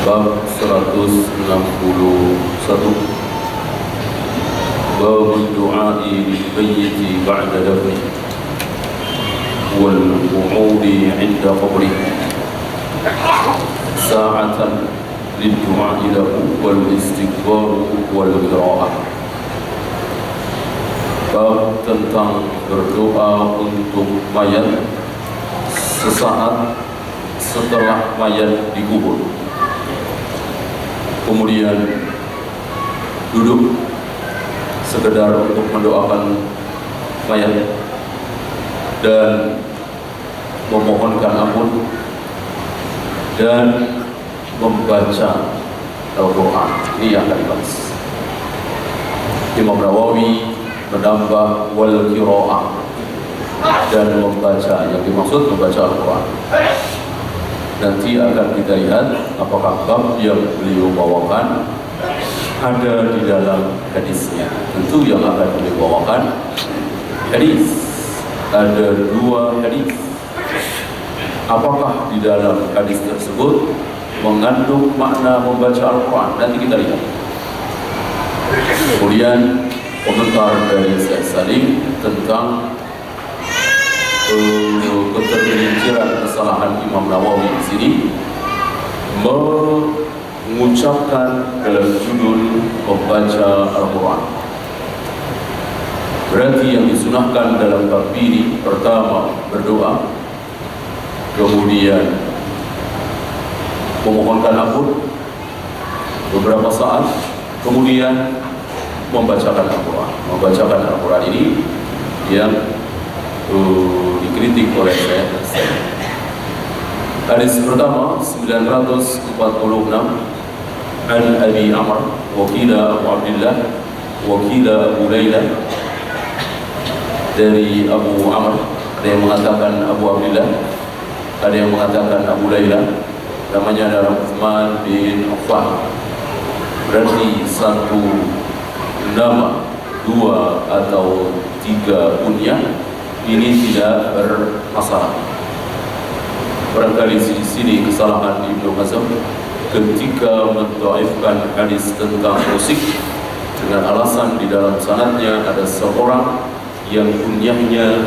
Bab 161 Bab du'ai lil-mayyiti ba'da dafni wal qu'udi 'inda qabri sa'atan lid-du'ai lahu wal istighfar wal qira'ah. Bab tentang berdoa untuk mayat sesaat setelah mayat dikubur, kemudian duduk sekedar untuk mendoakan mayat dan memohonkan ampun dan membaca Al-Quran. Ini yang akan dibahas. Imam Nawawi menambah wal qira'ah dan membaca, yang dimaksud membaca Al-Quran. Nanti akan kita lihat apakah bab yang beliau bawakan ada di dalam hadisnya. Tentu yang akan beliau bawakan hadis, ada 2 hadis. Apakah di dalam hadis tersebut mengandung makna membaca Al-Quran? Nanti kita lihat. Kemudian komentar dari Syekh Salim tentang ketergelinciran kesalahan Imam Nawawi di sini mengucapkan dalam judul membaca Al-Quran. Berarti yang disunahkan dalam bab ini pertama berdoa, kemudian memohonkan ampun beberapa saat, kemudian membacakan Al-Quran. Membacakan Al-Quran ini yang dikritik oleh saya. Hadis pertama 946 an Abi Amr wa qila Abu Abdullah wa qila Abu Layla. Dari Abu Amr, ada yang mengatakan Abu Abdullah, ada yang mengatakan Abu Layla. Namanya adalah Uthman bin Affan. Berarti satu nama, 2 atau 3 kunyah ini tidak bermasalah. Barangkali di sini kesalahan Ibnu Hazm ketika mendhaifkan hadis tentang musik dengan alasan di dalam sanadnya ada seorang yang kunyahnya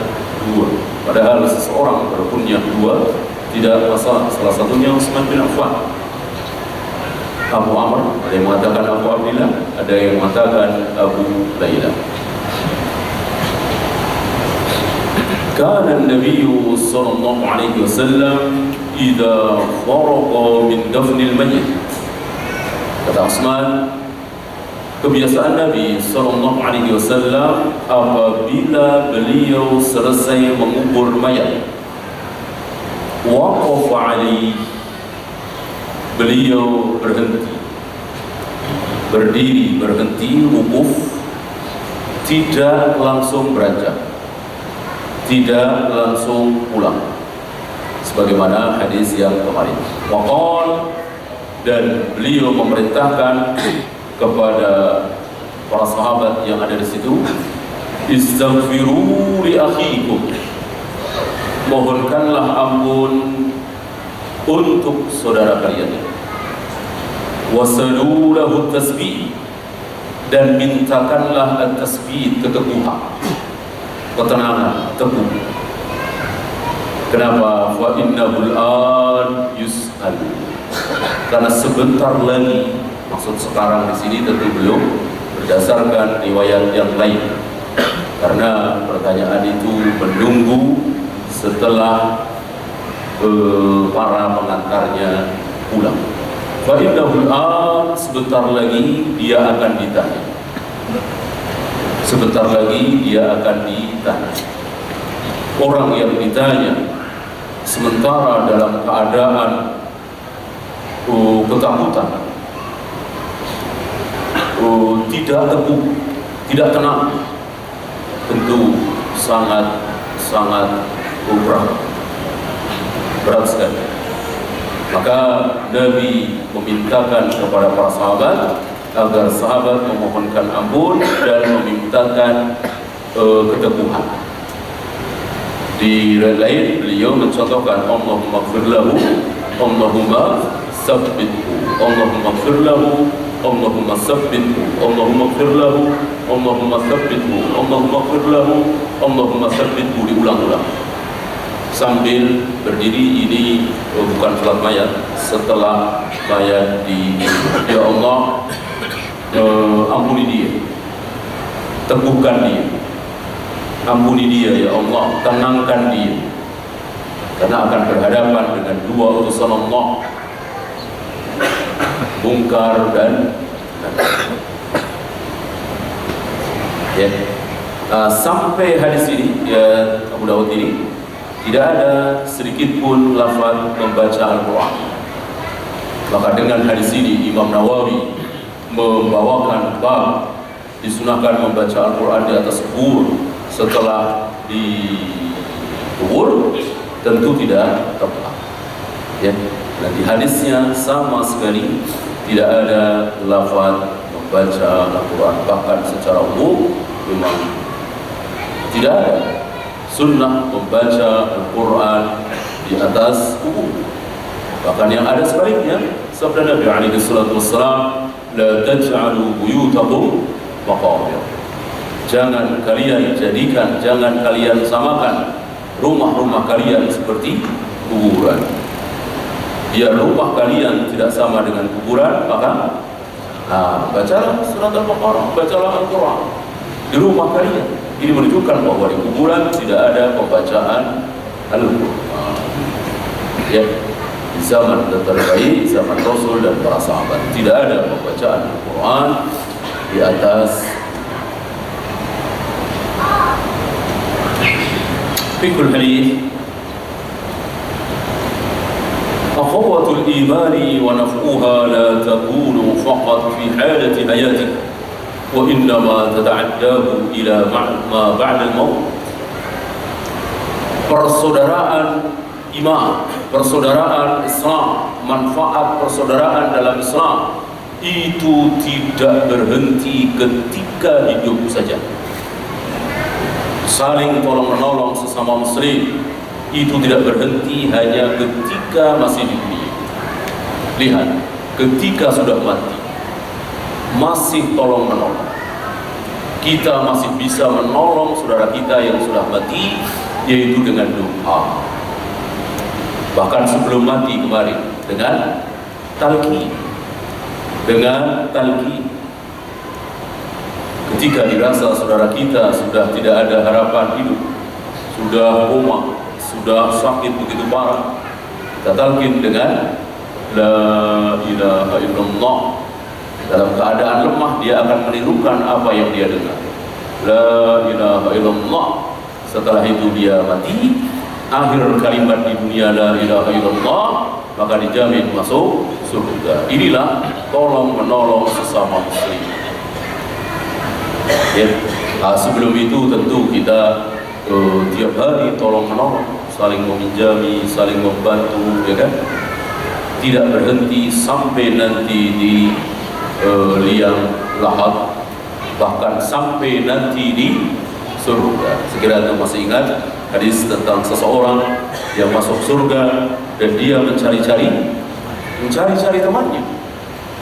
2, padahal seseorang berkunyah 2 tidak masalah. Salah satunya Utsman bin Affan. Abu Amr, ada yang mengatakan Abu Abdillah, ada yang mengatakan Abu Layla. Kana an-nabiy sallallahu alaihi wasallam idza faraqa min dafnil mayyit. Kata Utsman, kebiasaan Nabi sallallahu alaihi wasallam apabila beliau selesai mengubur mayat, waqafa alaihi, beliau berhenti, berdiri, berhenti, wukuf, tidak langsung beranjak, tidak langsung pulang, sebagaimana hadis yang kemarin. Waqal, dan beliau memerintahkan kepada para sahabat yang ada di situ, istaghfiru li akhikum, mohonkanlah ampun untuk saudara kalian, wasalu lahu tasbih, dan mintakanlah at-tasbih, keteguhan, ketenangan, teguh. Kenapa? Fa innahul an yus'al, karena sebentar lagi, maksud sekarang di sini tentu belum, berdasarkan riwayat yang lain, karena pertanyaan itu menunggu setelah para pengantarnya pulang. Fa innahul an, sebentar lagi dia akan ditanya. Sebentar lagi dia akan ditanya. Orang yang ditanya sementara dalam keadaan ketakutan, tidak teguh, tidak tenang, tentu sangat berat sekali. Maka Nabi memintakan kepada para sahabat agar sahabat memohonkan ampun dan memintakan keteguhan. Di lain beliau mencontohkan Allahumma ighfir lahu, Allahumma sabbithu, Allahumma ighfir lahu, Allahumma sabbithu, Allahumma ighfir lahu, Allahumma sabbithu, Allahumma ighfir lahu, Allahumma sabbithu, diulang-ulang sambil berdiri. Ini bukan salat mayat, setelah mayat ya Allah, ampuni dia, teguhkan dia, ampuni dia ya Allah, tenangkan dia, karena akan berhadapan dengan dua utusan Allah, Munkar dan ya. Sampai hadis ini ya, Abu Dawud ini tidak ada sedikit pun lafaz membaca Al-Quran. Maka dengan hadis ini Imam Nawawi membawakan bab disunahkan membaca Al-Quran di atas kubur setelah dikubur, tentu tidak tepat ya. Dan di hadisnya sama sekali tidak ada lafaz membaca Al-Quran, bahkan secara umum memang tidak ada sunnah membaca Al-Quran di atas kubur. Bahkan yang ada sebaliknya, sabda Nabi alaihi salatu wassalam, la taj'alu buyutakum maqabir. Jangan kalian jadikan, jangan kalian samakan rumah-rumah kalian seperti kuburan. Biar rumah kalian tidak sama dengan kuburan, maka bacalah surat Al-Baqarah, bacalah Al-Quran di rumah kalian. Ini menunjukkan bahwa di kuburan tidak ada pembacaan Al-Quran ya. Di zaman terbaik, zaman Rasul dan para sahabat, tidak ada pembacaan Al-Quran di atas. Fikul hadis, akhawatul imani wa naf'uha la takunu faqat fi halati hayatik, wa innama tata'addahu ila ma ba'da al-maut. Persaudaraan iman, persaudaraan Islam, manfaat persaudaraan dalam Islam itu tidak berhenti ketika hidup saja. Saling tolong-menolong sesama muslim itu tidak berhenti hanya ketika masih di dunia. Lihat, ketika sudah mati masih tolong-menolong. Kita masih bisa menolong saudara kita yang sudah mati, yaitu dengan doa. Bahkan sebelum mati kemarin dengan talqin, ketika dirasa saudara kita sudah tidak ada harapan hidup, sudah koma, sudah sakit begitu parah, kita talqin dengan la ilaha illallah. Dalam keadaan lemah dia akan menirukan apa yang dia dengar, la ilaha illallah. Setelah itu dia mati, akhir kalimat di dunia la ilaha illallah, maka dijamin masuk surga. Inilah tolong menolong sesama muslim ya. Sebelum itu tentu kita tiap hari tolong menolong, saling meminjami, saling membantu ya kan. Tidak berhenti sampai nanti di liang lahat, bahkan sampai nanti di surga. Sekiranya masih ingat hadis tentang seseorang yang masuk surga dan dia mencari-cari temannya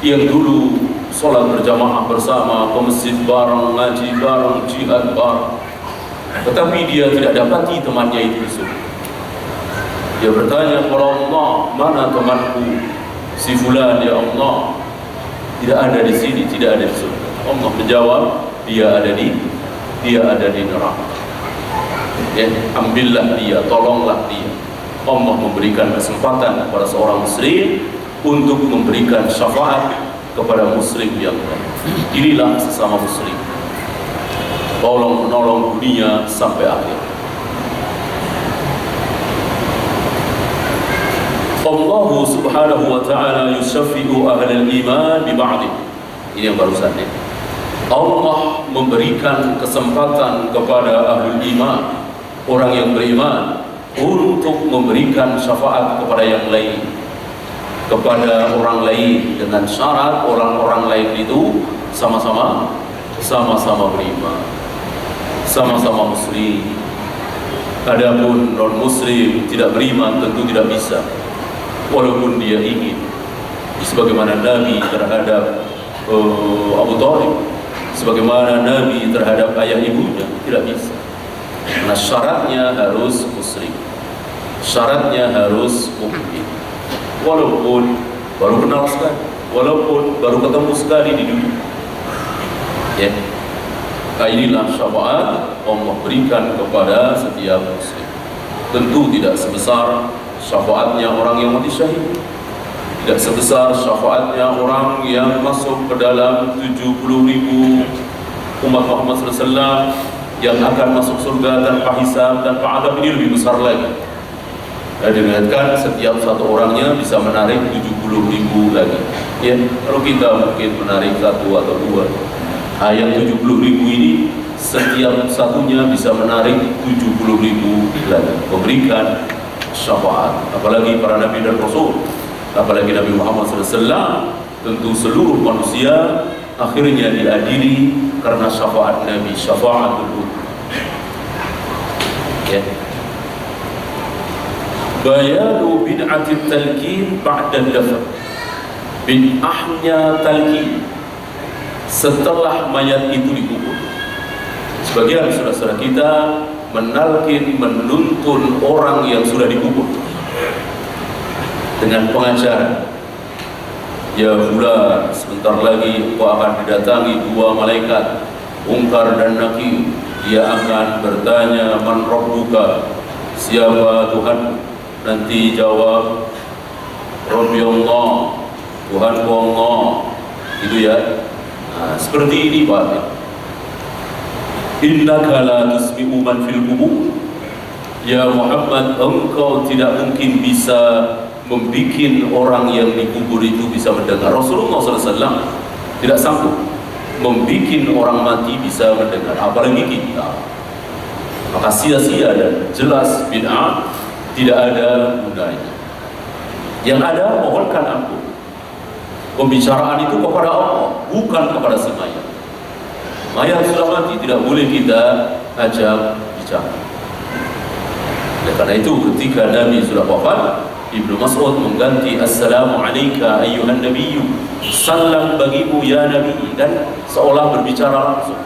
yang dulu sholat berjamaah bersama, ke masjid bareng, ngaji bareng, jihad bareng, tetapi dia tidak dapati temannya itu di surga. Dia bertanya kepada Allah, mana temanku si fulan ya Allah? Tidak ada di sini, tidak ada di surga. Allah menjawab, dia ada di neraka. Ya, ambillah dia, tolonglah dia. Allah memberikan kesempatan kepada seorang muslim untuk memberikan syafaat kepada muslim yang lain. Inilah sesama muslim, tolong menolong dunia sampai akhir. Allah subhanahu wa ta'ala yusaffi'u ahlal iman bi ba'dih. Ini yang barusan ya. Allah memberikan kesempatan kepada ahlul iman, orang yang beriman, untuk memberikan syafaat kepada yang lain, kepada orang lain, dengan syarat orang-orang lain itu sama-sama beriman, sama-sama muslim. Adapun non muslim tidak beriman tentu tidak bisa, walaupun dia ingin. sebagaimana Nabi terhadap Abu Thalib, sebagaimana Nabi terhadap ayah ibunya. Tidak bisa. Karena syaratnya harus muslim, syaratnya harus mukmin. Walaupun baru kenal sekali, walaupun baru ketemu sekali di dunia. Ya. Inilah syafaat Allah berikan kepada setiap muslim. Tentu tidak sebesar syafaatnya orang yang mati syahid, tidak sebesar syafaatnya orang yang masuk ke dalam 70.000 umat Muhammad SAW yang akan masuk surga tanpa hisab, tanpa adab. Ini lebih besar lagi. Dan dilihatkan setiap satu orangnya bisa menarik 70.000 lagi. Ya, kalau kita mungkin menarik satu atau dua, yang 70.000 ini setiap satunya bisa menarik 70.000 lagi, memberikan syafaat. Apalagi para nabi dan rasul, apalagi Nabi Muhammad SAW. Tentu seluruh manusia akhirnya diadili karena syafaat Nabi, syafaatul ummah. Ya. Bayanu bid'atit talqin ba'da dafn. Bid'ahnya talqin setelah mayat itu dikubur. Sebagian saudara-saudara kita menalkin, menuntun orang yang sudah dikubur dengan pengajaran, ya fulan, sebentar lagi engkau akan didatangi dua malaikat Munkar dan Nakir. Dia akan bertanya, man rabbuka, siapa Tuhan? Nanti jawab, Rabbi Allah, Tuhanku Allah. Itu ya. Nah, seperti ini Pak. Innaka la tusmi'u man fil qubur. Ya Muhammad, engkau tidak mungkin bisa membikin orang yang dikubur itu bisa mendengar. Rasulullah SAW tidak sanggup membikin orang mati bisa mendengar, apalagi kita. Maka sia-sia dan jelas bid'ah tidak ada gunanya. Yang ada mohonkan ampun. Pembicaraan itu kepada Allah, bukan kepada si mayat. Mayat sudah mati, tidak boleh kita ajak bicara. Oleh karena itu ketika Nabi sudah wafat, Ibnu Mas'ud mengganti assalamu alayka ayyuhan nabiyyu, salam bagimu ya Nabi, dan seolah berbicara langsung.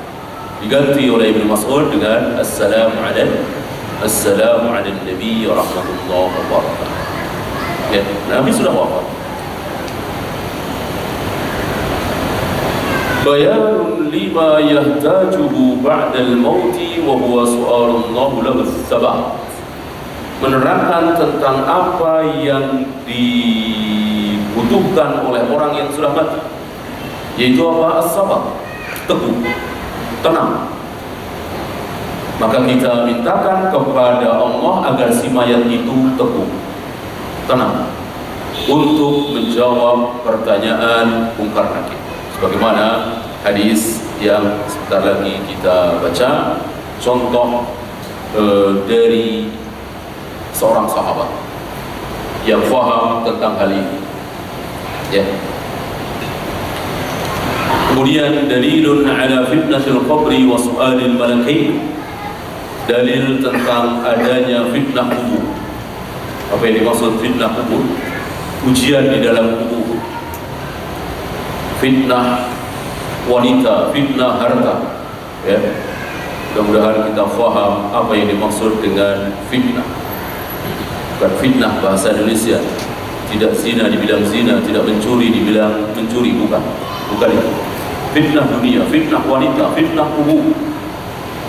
Diganti oleh Ibnu Mas'ud dengan assalamu ala nabi rahmatullahi wa barakatuh. Ya, Nabi sudah wafat. Bayanun lima yahtajuhu ba'dal mauti wa huwa su'alullahu lahu tsabat. Menerangkan tentang apa yang dibutuhkan oleh orang yang sudah mati, yaitu apa? As-sabar, teguh, tenang. Maka kita mintakan kepada Allah agar si mayat itu teguh, tenang, untuk menjawab pertanyaan Munkar Nakir. Sebagaimana hadis yang sebentar lagi kita baca, contoh dari seorang sahabat yang faham tentang hal ini. Ya. Kemudian dalilun ala fitnatil qabri wa su'alil malakain. Dalil tentang adanya fitnah kubur. Apa yang dimaksud fitnah kubur? Ujian di dalam kubur. Fitnah wanita, fitnah harta. Ya. Mudah-mudahan kita faham apa yang dimaksud dengan fitnah. Bukan fitnah bahasa Indonesia, tidak zina dibilang zina, tidak mencuri dibilang mencuri, bukan itu. Fitnah dunia, fitnah wanita, fitnah kubur,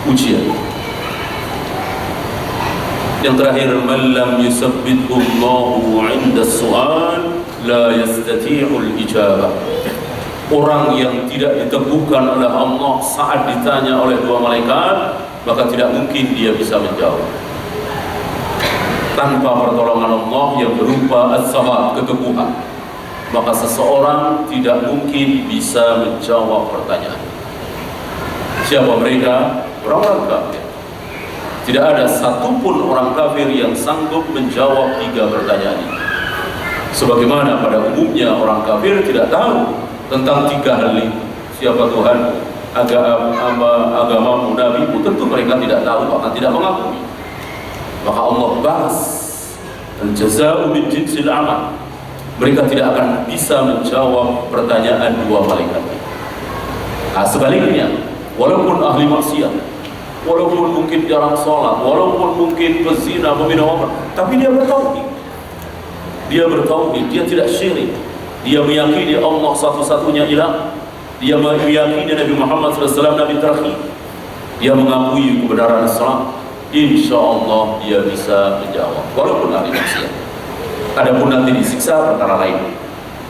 ujian. Yang terakhir, man lam yusabbithu Allahu 'inda as-su'al la yastati'ul ijabah. Orang yang tidak diteguhkan oleh Allah saat ditanya oleh dua malaikat, maka tidak mungkin dia bisa menjawab. Tanpa pertolongan Allah yang berupa as-sabat, keteguhan, maka seseorang tidak mungkin bisa menjawab pertanyaan. Siapa mereka? Orang-orang kafir. Tidak ada satupun orang kafir yang sanggup menjawab tiga pertanyaan ini. Sebagaimana pada umumnya orang kafir tidak tahu tentang tiga hal ini. Siapa Tuhan, agamamu, nabimu, tentu mereka tidak tahu, bahkan tidak mengakui. Maka Allah bahas al-jazā'u min jinsil amal. mereka tidak akan bisa menjawab pertanyaan dua malaikat. Sebaliknya, walaupun ahli maksiat, walaupun mungkin jarang sholat, walaupun mungkin pezina, peminum khamr, tapi dia bertauhid. Dia bertauhid, dia tidak syirik. Dia meyakini Allah satu-satunya ilah. Dia meyakini Nabi Muhammad SAW Nabi terakhir. Dia mengakui kebenaran Islam. Insya Allah dia bisa menjawab, walaupun ahli maksiat. Adapun nanti disiksa perkara lain.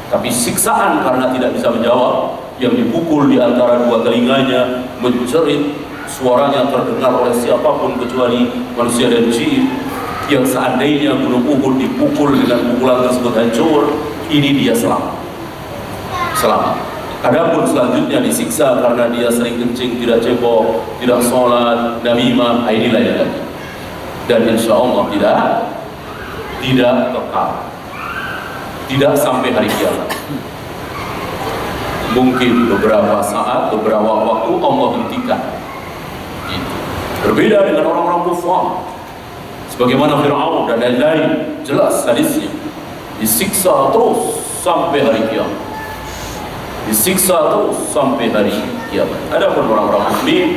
Tapi siksaan karena tidak bisa menjawab, yang dipukul di antara dua telinganya, menjerit, suaranya terdengar oleh siapapun kecuali manusia dan jin, yang seandainya gunung Uhud dipukul dengan pukulan tersebut hancur, ini dia selamat. Adapun selanjutnya disiksa karena dia sering kencing, tidak cebok, tidak sholat, namimah, ini lain lagi. Dan insya Allah tidak kekal, tidak sampai hari kiamat. Mungkin beberapa saat, beberapa waktu Allah hentikan. Berbeda dengan orang-orang kufar, sebagaimana Fir'aun dan lain-lain, jelas hadisnya disiksa terus sampai hari kiamat. Disiksa terus sampai hari kiamat. Adapun orang-orang mukmin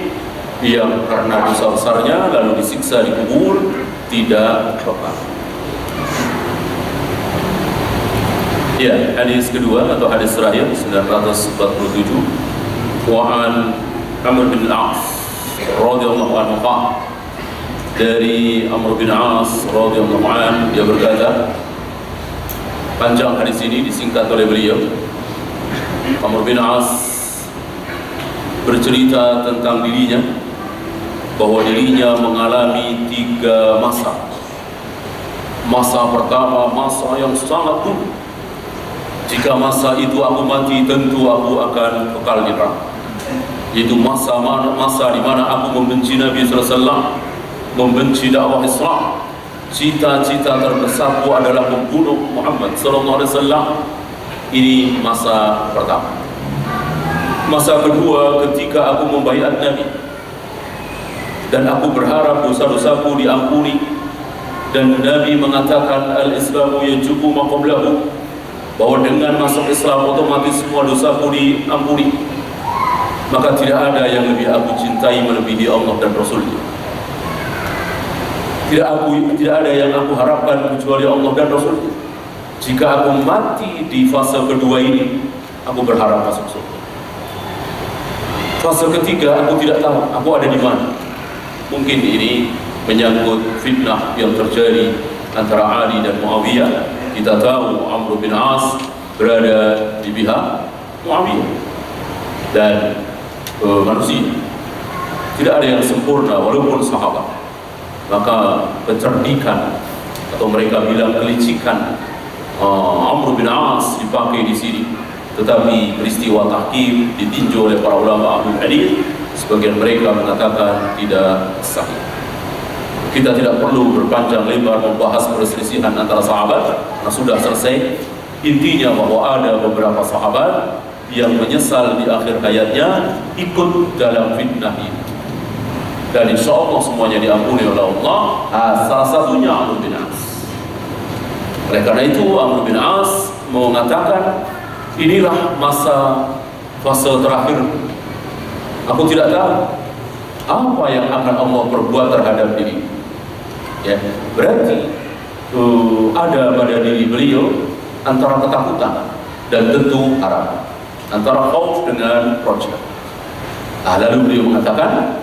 yang karena dosa besarnya lalu disiksa di kubur, tidak kekal. Ya, hadis kedua atau hadis terakhir 947, wa'an Amr bin Al-As radhiyallahu anhu, dari Amr bin Al-As radhiyallahu anhu, dia berkata, panjang hadis ini disingkat oleh beliau. Amr bin Al-As bercerita tentang dirinya, bahwa dirinya mengalami 3 masa. Masa pertama, masa yang sangat buruk. Jika masa itu aku mati, tentu aku akan kekal di neraka. Yaitu masa di mana aku membenci Nabi SAW, membenci dakwah Islam. Cita-cita terbesarku adalah membunuh Muhammad SAW. Ini masa pertama. Masa kedua, ketika aku membaiat Nabi dan aku berharap dosa-dosaku diampuni, dan Nabi mengatakan al-Islamu yajubu ma qablahu, bahwa dengan masuk Islam otomatis semua dosaku diampuni. Maka tidak ada yang lebih aku cintai melebihi Allah dan Rasulnya. Tidak ada yang aku harapkan kecuali Allah dan Rasulnya. Jika aku mati di fase kedua ini, aku berharap masuk surga. Fase ketiga aku tidak tahu aku ada di mana. Mungkin ini menyangkut fitnah yang terjadi antara Ali dan Muawiyah. Kita tahu Amr bin As berada di pihak Muawiyah, dan manusia tidak ada yang sempurna walaupun sahabat. Maka kecerdikan atau mereka bilang kelicikan Amr bin As dipakai di sini, tetapi peristiwa tahkim ditinjau oleh para ulama ahli hadis. Sebagian mereka mengatakan tidak sahih. Kita tidak perlu berpanjang lebar membahas perselisihan antara sahabat, karena sudah selesai. Intinya bahwa ada beberapa sahabat yang menyesal di akhir hayatnya ikut dalam fitnah ini, dan insya Allah semuanya diampuni oleh Allah. Salah satunya Amr bin As. Oleh karena itu Amr bin As mengatakan, inilah fase terakhir. Aku tidak tahu apa yang akan Allah perbuat terhadap diri. Ya, berarti ada pada diri beliau antara ketakutan dan tentu harapan, antara khauf dengan roja. Lalu beliau mengatakan,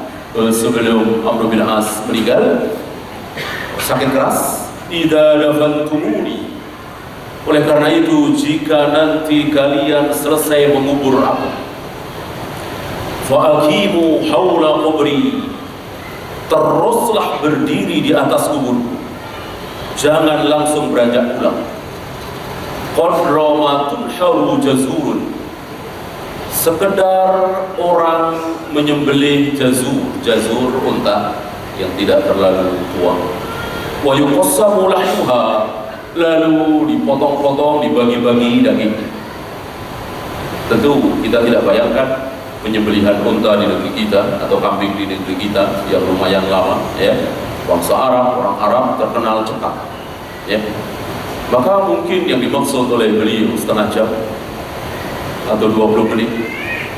sebelum Amr bin As meninggal sakit keras, idza dafantumuni, oleh karena itu jika nanti kalian selesai mengubur aku, fa aqimu haula qabri, teruslah berdiri di atas kuburku, jangan langsung beranjak pulang. Qadra ma tunharu jazurun, sekedar orang menyembelih jazur unta yang tidak terlalu tua. Wa yuqassamu lahmuha, lalu dipotong-potong, dibagi-bagi dagingnya. Tentu kita tidak bayangkan penyembelihan unta di negeri kita atau kambing di negeri kita yang lumayan lama, ya. Bangsa Arab, orang Arab terkenal cekap, ya. Maka mungkin yang dimaksud oleh beliau setengah jam atau 20 menit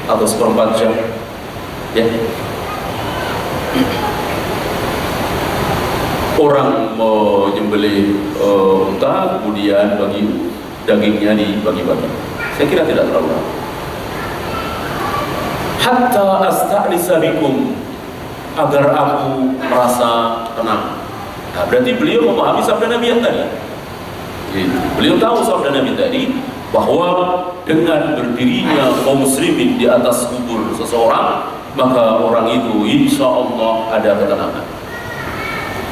atau seperempat jam, ya. Orang menyembelih unta, kemudian bagi dagingnya dibagi-bagi. Saya kira tidak terlalu lama. Hatta asta'nisa bikum, agar aku merasa tenang. Nah, berarti beliau memahami sabda Nabi yang tadi. Beliau tahu sabda Nabi tadi bahwa dengan berdirinya kaum muslimin di atas kubur seseorang, maka orang itu insya Allah ada ketenangan.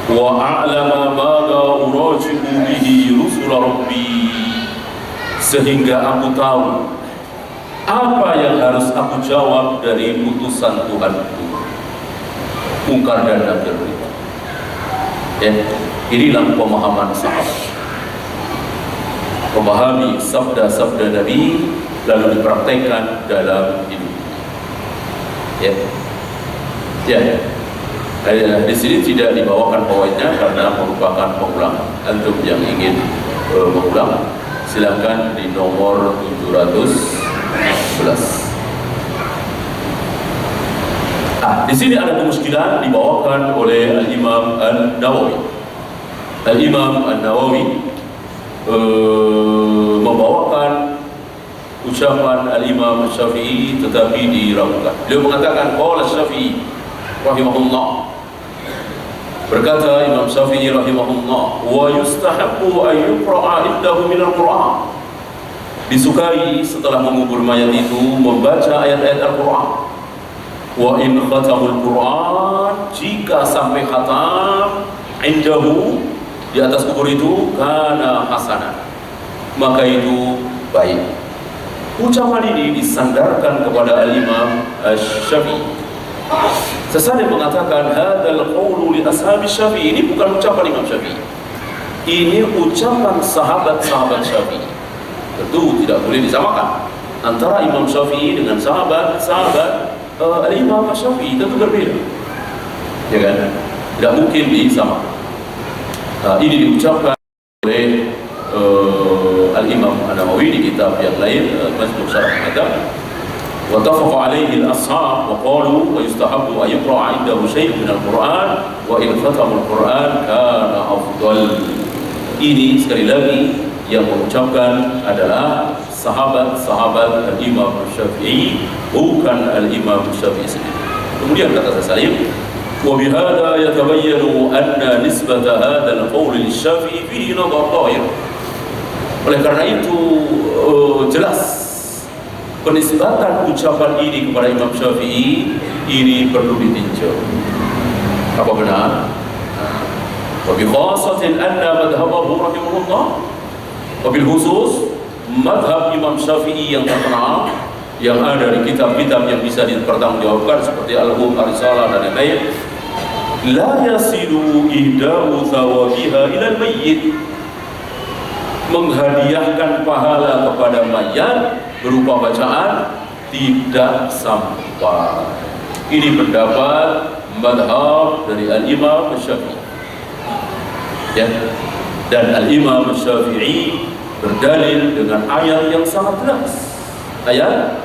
Wa a'lama ma la uraji'u bihi rusul rabbi, sehingga aku tahu apa yang harus aku jawab dari putusan Tuhanku, mungkar dan nakir. Ya, inilah pemahaman sahabat. Memahami sabda-sabda Nabi lalu dipraktekkan dalam hidup. Ya, ya. Di sini tidak dibawakan poinnya karena merupakan pengulangan. Antum yang ingin mengulang, silakan di nomor 711. Di sini ada kemuskilan dibawakan oleh Al-Imam An-Nawawi. Al-Imam An-Nawawi membawakan ucapan Al-Imam Syafi'i tetapi diragukan. Beliau mengatakan qala Syafi'i rahimahullah, berkata Imam Syafi'i rahimahullah, wa yustahabbu an yuqra'a indahu minal Qur'an, disukai setelah mengubur mayat itu membaca ayat-ayat Al-Qur'an. Wa in khatamul Qur'an, jika sampai khatam indahu, di atas kubur itu, kana hasanah, maka itu baik. Ucapan ini disandarkan kepada Al-Imam Syafi'i. Sesajen mengatakan hadzal qaulu li ashabi Syafi'i, ini bukan ucapan Imam Syafi'i, ini ucapan sahabat-sahabat Syafi'i. Tentu tidak boleh disamakan antara Imam Syafi'i dengan sahabat-sahabat Al-Imam Syafi'i, tentu berbeda, ya kan? Tidak mungkin disamakan. Ini diucapkan oleh Al-Imam An-Nawawi di kitab yang lain, Majmu' Syarah Madhab. Wa tafaqa alaihi al-ashab wa qalu wa yustahabbu an yuqra'a indahu syai'un min al-Qur'an wa in khatama al-Qur'an kana afdal. Ini sekali lagi yang mengucapkan adalah sahabat-sahabat Al-Imam Syafi'i, bukan Al-Imam Syafi'i sendiri. Kemudian kata Salim, وبهذا يتبين أن نسبة هذا القول للشافعي فيه نظر ظاهر. Oleh karena itu jelas penisbatan ucapan ini kepada Imam Syafi'i ini perlu ditinjau. Apa benar? Wabil khasatin anna madhabahu rahimahullah, wabil khusus madhab Imam Syafi'i yang terkenal, yang ada di kitab-kitab yang bisa dipertanggungjawabkan seperti Al-Hum, Ar-Risalah dan lain-lain, la yasilu ihda'u thawabiha ilal mayyit, menghadiahkan pahala kepada mayat berupa bacaan tidak sampai. Ini pendapat madhab dari Al-Imam Syafi'i, ya. Dan Al-Imam Syafi'i berdalil dengan ayat yang sangat jelas, ayat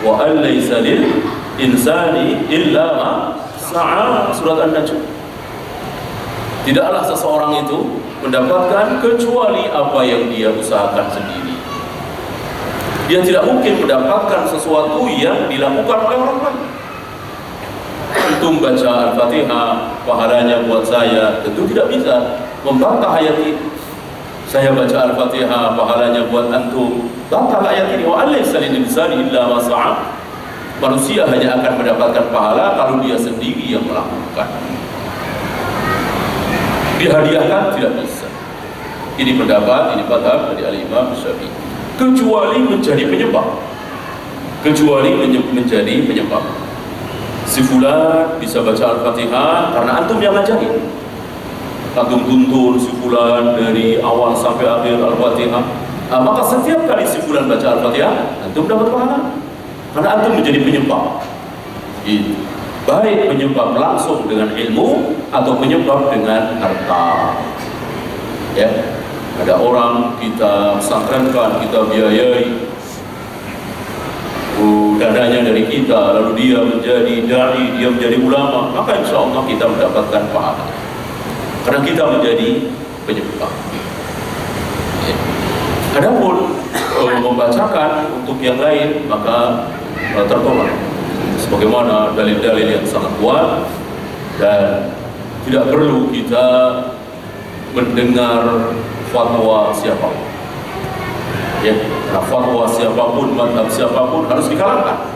wa an laysa lil insani illa ma sa'a, surat An-Najm. Tidaklah seseorang itu mendapatkan kecuali apa yang dia usahakan sendiri. Dia tidak mungkin mendapatkan sesuatu yang dilakukan oleh orang lain. Antum baca Al-Fatihah, pahalanya buat saya, tentu tidak bisa membantah ayat ini. Saya baca Al-Fatihah, pahalanya buat antum, bantah ayat ini. Wa alaysa lil insani illa ma sa'a. Manusia hanya akan mendapatkan pahala kalau dia sendiri yang melakukan. Dihadiahkan tidak bisa. Ini pendapat, ini madhab dari Al-Imam Syafi'i. Kecuali menjadi penyebab. Kecuali menjadi penyebab. Si fulan bisa baca Al-Fatihah karena antum yang ngajarin. Antum tuntun si fulan dari awal sampai akhir Al-Fatihah. Maka setiap kali si fulan baca Al-Fatihah, antum dapat pahala. Karena antum menjadi penyebab. Itu. Baik penyebab langsung dengan ilmu atau penyebab dengan harta. Ya. Ada orang kita pesantrenkan, kita biayai, dananya dari kita, lalu dia menjadi dai, dia menjadi ulama, maka insya Allah kita mendapatkan pahala karena kita menjadi penyebab. Adapun membacakan untuk yang lain maka tertolak, sebagaimana dalil-dalil yang sangat kuat, dan tidak perlu kita mendengar fatwa siapapun. Ya, fatwa siapapun, mazhab siapapun harus dikalahkan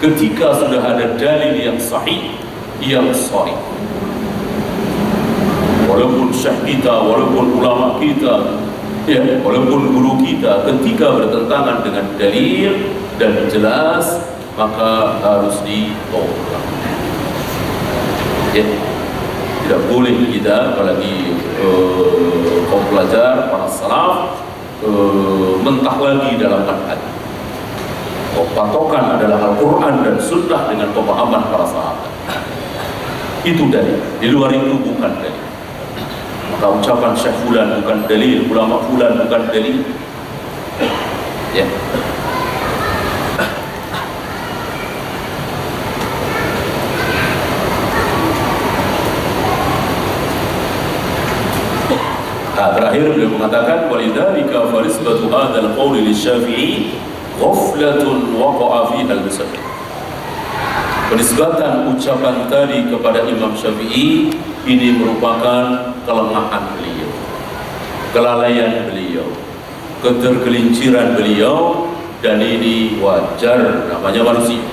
ketika sudah ada dalil yang sahih, yang sahih. Walaupun syekh kita, walaupun ulama kita, ya, walaupun guru kita, ketika bertentangan dengan dalil dan jelas, maka harus ditolak. Ya, tidak boleh kita, apalagi kaum pelajar, para salaf, mentah lagi dalam manhaj. Patokan adalah Al-Quran dan Sunnah dengan pemahaman para sahabat. Itu dalil. Di luar itu bukan dalil. Maka ucapan Syekh Fulan bukan dalil, ulama Fulan bukan dalil. Ya. Terakhir beliau mengatakan walidzalika farisbatu hadzal qauli lisyafi'i ghaflatun waqa'a fiha al-musalli. Penisbatan ucapan tadi kepada Imam Syafi'i ini merupakan kelemahan beliau, kelalaian beliau, ketergelinciran beliau, dan ini wajar, namanya manusia.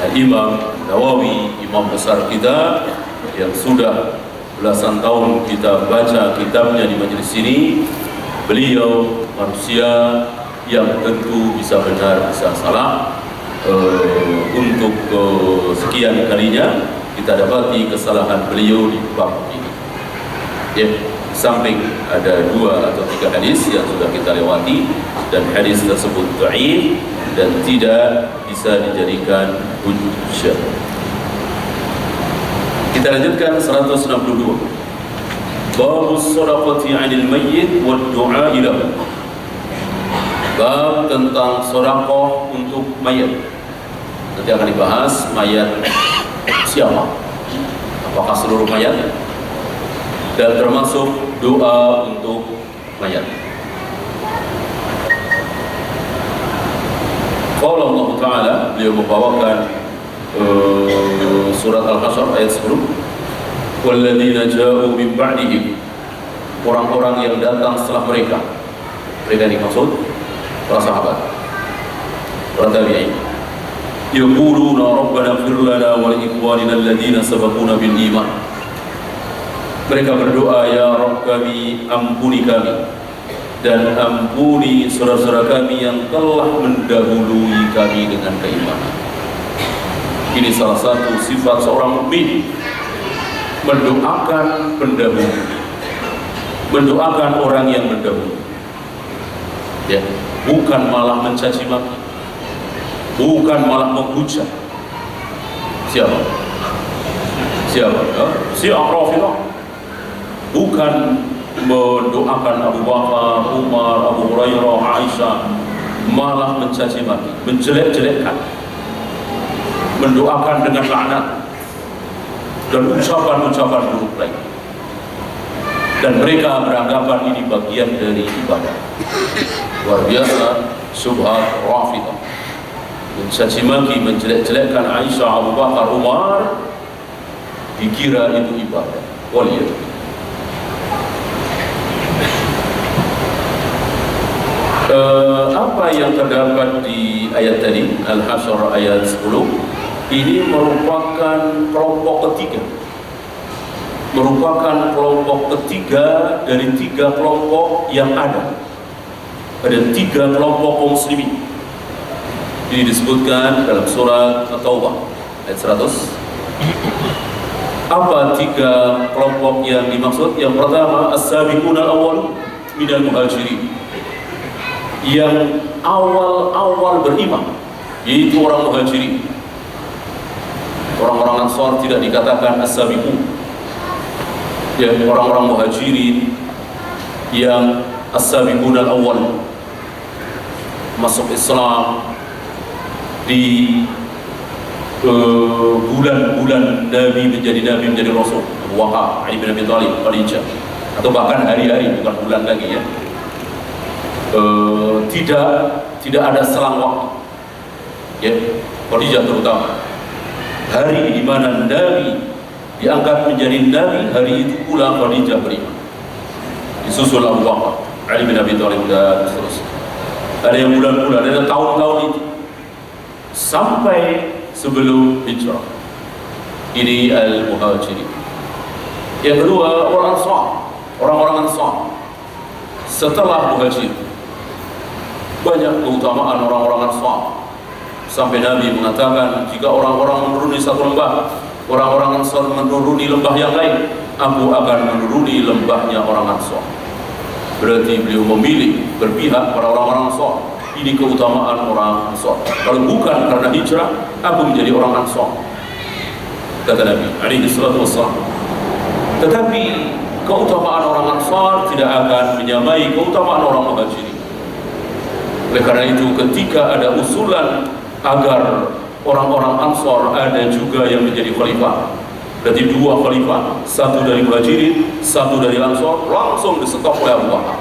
Dan Imam Nawawi, imam besar kita yang sudah belasan tahun kita baca kitabnya di majelis ini, beliau manusia yang tentu bisa benar, bisa salah. Untuk sekian kalinya kita dapati kesalahan beliau di bab ini. Ya, samping ada 2 atau 3 hadis yang sudah kita lewati, dan hadis tersebut dhaif dan tidak bisa dijadikan hujjah. Kita lanjutkan 162. Babus shadaqati 'anil mayyit wad du'a lahu. Bab tentang sedekah untuk mayat. Nanti akan dibahas mayat siapa? Apakah seluruh mayat? Dan termasuk doa untuk mayat. Qala Allah Ta'ala, beliau membawakan surat Al-Hasyr ayat 10. Walladzina ja'u min ba'dihim, orang-orang yang datang setelah mereka. Mereka dimaksud para sahabat, para tabi'in. Yaquluna rabbana ighfir lana wa li ikhwanina alladhina sabaquna bil iman. Mereka berdoa, ya Rabb kami, ampuni kami dan ampuni saudara-saudara kami yang telah mendahului kami dengan keimanan. Ini salah satu sifat seorang mukmin, mendoakan pendahulu, mendoakan orang yang mendahului. Ya, bukan malah mencaci maki, bukan malah menghujat. Siapa? Siapa? Si Rafidah. Bukan mendoakan Abu Bakar, Umar, Abu Hurairah, Aisyah, malah mencaci maki, menjelek-jelekkan, mendoakan dengan laknat dan ucapan-ucapan buruk lain. Dan mereka beranggapan ini bagian dari ibadah. Luar biasa syubhat Rafidah, mencaci maki, menjelek-jelekkan Aisyah, Abu Bakar, Umar, dikira itu ibadah. Waliyah. Apa yang terdapat di ayat tadi, Al-Hasyr ayat 10, ini merupakan kelompok ketiga, merupakan kelompok ketiga dari 3 kelompok yang ada. Ada 3 kelompok kaum muslimin. Ini disebutkan dalam surat At-Taubah ayat 100. Apa 3 kelompok yang dimaksud? Yang pertama, as-sabiquna al-awwalun minal muhajirin, yang awal-awal beriman, yaitu orang muhajirin. Orang-orang Ansar tidak dikatakan as-sabiqun. Ya, orang-orang muhajirin yang as-sabiqun al-awwal masuk Islam di bulan-bulan Nabi menjadi Rasul, Abu Bakar, Ali bin Abi Thalib, Khadijah, atau bahkan hari-hari, bukan bulan lagi ya. Tidak ada selang waktu ya, Khadijah terutama. Hari di mana Nabi diangkat menjadi Nabi, hari itu pula Khadijah beriman. Disusul Abu Bakar, Ali bin Abi Thalib dan seterusnya. Ada yang bulan-bulan, ada tahun-tahun itu sampai sebelum hijrah. Ini al-muhajirin. Yang kedua, orang-orang Ansar. Setelah muhajir, banyak keutamaan orang-orang Ansar. Sampai Nabi mengatakan, jika orang-orang menuruni satu lembah, orang-orang Ansar menuruni lembah yang lain, aku akan menuruni lembahnya orang Ansar. Berarti beliau memilih berpihak pada orang-orang Ansar. Ini keutamaan orang Ansar. Kalau bukan karena hijrah, aku menjadi orang Ansar, kata Nabi alaihi salatu wassalam. Tetapi keutamaan orang Ansar tidak akan menyamai keutamaan orang Muhajirin. Oleh karena itu, ketika ada usulan agar orang-orang Ansar ada juga yang menjadi khalifah, berarti dua khalifah, satu dari Muhajirin, satu dari Ansar, langsung disetop oleh Abu Bakar.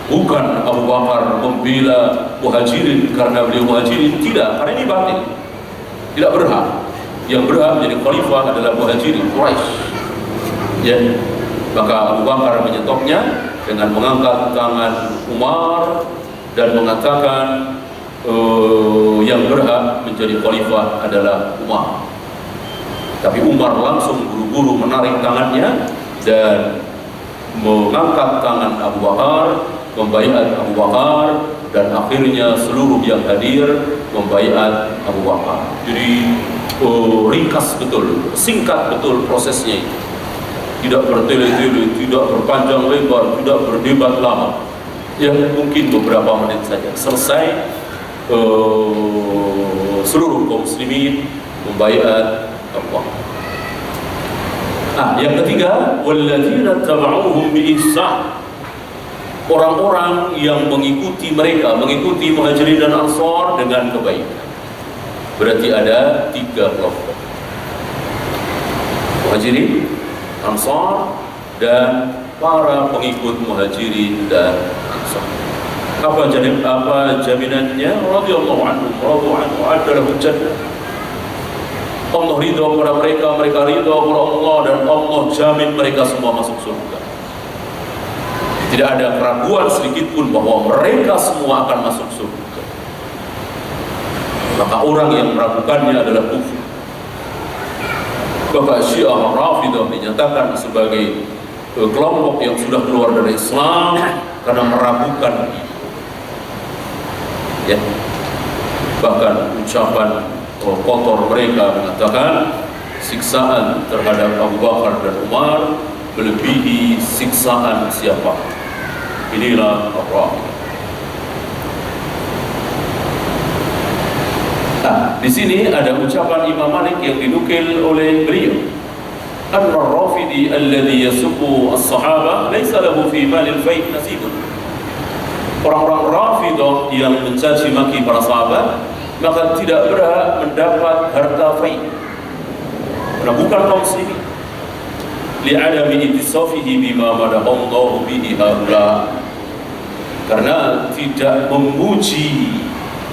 Bukan Abu Bakar membela Muhajirin karena beliau Muhajirin, tidak, karena ini batil, tidak berhak. Yang berhak menjadi khalifah adalah Muhajirin, Quraisy ya. Maka Abu Bakar menyetopnya dengan mengangkat tangan Umar dan mengatakan yang berhak menjadi khalifah adalah Umar. Tapi Umar langsung buru-buru menarik tangannya dan mengangkat tangan Abu Bakar, membaiat Abu Bakar, dan akhirnya seluruh yang hadir membaiat Abu Bakar. Jadi ringkas betul, singkat betul prosesnya itu. Tidak bertele-tele, tidak berpanjang lebar, tidak berdebat lama. Yang mungkin beberapa menit saja selesai. Seluruh kaum muslimin membaiat Abu Bakar. Yang ketiga, walladzina tabauhum biihsan. Orang-orang yang mengikuti mereka, mengikuti Muhajirin dan Ansar dengan kebaikan. Berarti ada tiga kelompok: Muhajirin, Ansar, dan para pengikut Muhajirin dan Ansar. Apa jaminannya? Radhiyallahu anhum radu anhu adalah jannah. Allah ridha kepada mereka, mereka ridha kepada Allah, dan Allah jamin mereka semua masuk surga. Tidak ada keraguan sedikit pun bahwa mereka semua akan masuk surga. Maka orang yang meragukannya adalah kufur. Maka Syiah Rafidah dinyatakan sebagai kelompok yang sudah keluar dari Islam karena meragukan ini. Ya. Bahkan ucapan kotor mereka mengatakan siksaan terhadap Abu Bakar dan Umar melebihi siksaan siapa. Inilah Allah. Di sini ada ucapan Imam Malik yang dinukil oleh beliau. Ar-Rafidi alladhi yasubbu as-sahaba laysa lahu fi mal al-fai' nasibun. Orang-orang Rafidah yang mencaci maki para sahabat, maka tidak berhak mendapat harta fai'. Karena bukan kaum muslimin. Li'adami ittisafihi bima madahullahu bihi haula. Karena tidak memuji,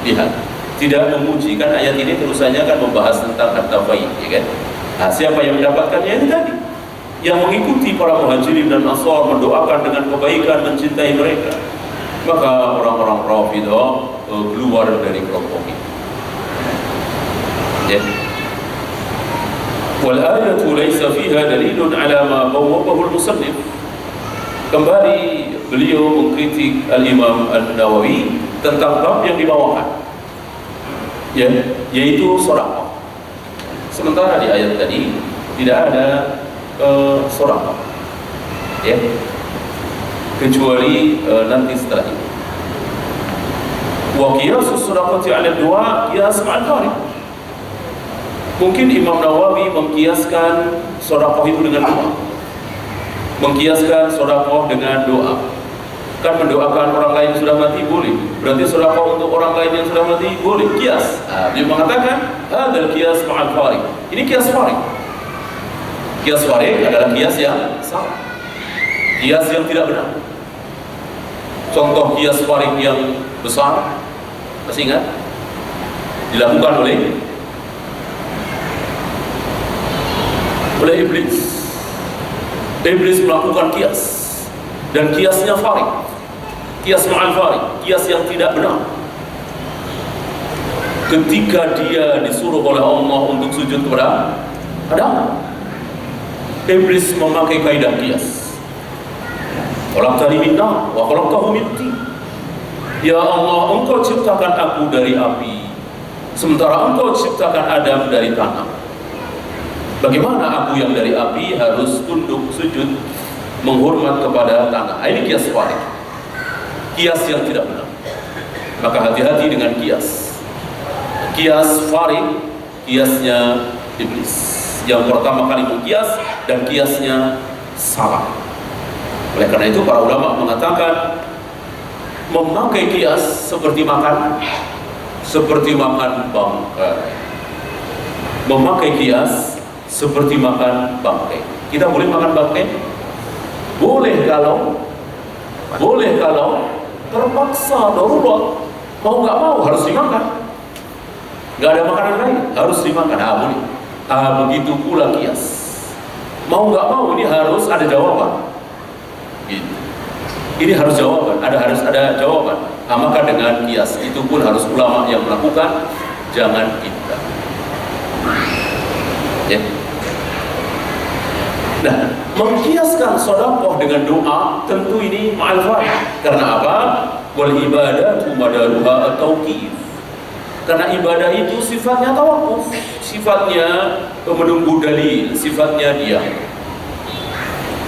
lihat, tidak memuji, kan ayat ini terusannya kan membahas tentang harta fai', ya kan? Siapa yang mendapatkannya? Itu tadi yang mengikuti para Muhajirin dan Ansar, mendoakan dengan kebaikan, mencintai mereka. Maka orang-orang Rafidah keluar dari kelompok ini. Ya. Wal ayatu laysa fiha dalilun ala ma bawwabahu al-musannif. Kembali beliau mengkritik Al-Imam An-Nawawi tentang bab yang dibawakan, ya, yaitu sedekah. Sementara di ayat tadi tidak ada sedekah, ya, kecuali nanti setelah itu. Wa qiyasus sedekati 'ala du'a qiyas ma'al farid. Mungkin Imam Nawawi mengkiaskan sedekah itu dengan doa, mengkiaskan sedekah dengan doa. Kan mendoakan orang lain yang sudah mati boleh. Berarti sedekah untuk orang lain yang sudah mati boleh. Kias. Dia mengatakan hadzal kias ma'al farid. Ini kias farid. Kias farid adalah kias yang salah. Kias yang tidak benar. Contoh kias farid yang besar, masih ingat? Dilakukan oleh iblis. Iblis melakukan kias, dan kiasnya farid. Kias ma'al farid, kias yang tidak benar. Ketika dia disuruh oleh Allah untuk sujud kepada Adam, iblis memakai kaidah kias. Khalaqtani min nar wa khalaqtahu min tin. Ya Allah, Engkau ciptakan aku dari api, sementara Engkau ciptakan Adam dari tanah. Bagaimana aku yang dari api harus tunduk sujud menghormat kepada tanah? Ini kias farid, kias yang tidak benar. Maka hati-hati dengan kias. Kias farid, kiasnya iblis yang pertama kali mengkias, dan kiasnya salah. Oleh karena itu para ulama mengatakan memakai kias seperti makan bangkai. Memakai kias seperti makan bangkai. Kita boleh makan bangkai? Boleh kalau terpaksa darurat, mau nggak mau harus dimakan. Nggak ada makanan lain, harus dimakan. Boleh. Begitu pula kias. Mau nggak mau ini harus ada jawaban. Gitu. Ini harus jawaban. Harus ada jawaban. Maka dengan kias itu pun harus ulama yang melakukan, jangan kita. Ya. Nah, mengkiaskan sedekah dengan doa tentu ini ma'al farid. Karena apa? Wal ibadatu madaruha at-tauqif. Karena ibadah itu sifatnya tawakuf, sifatnya menunggu dalil, sifatnya diam.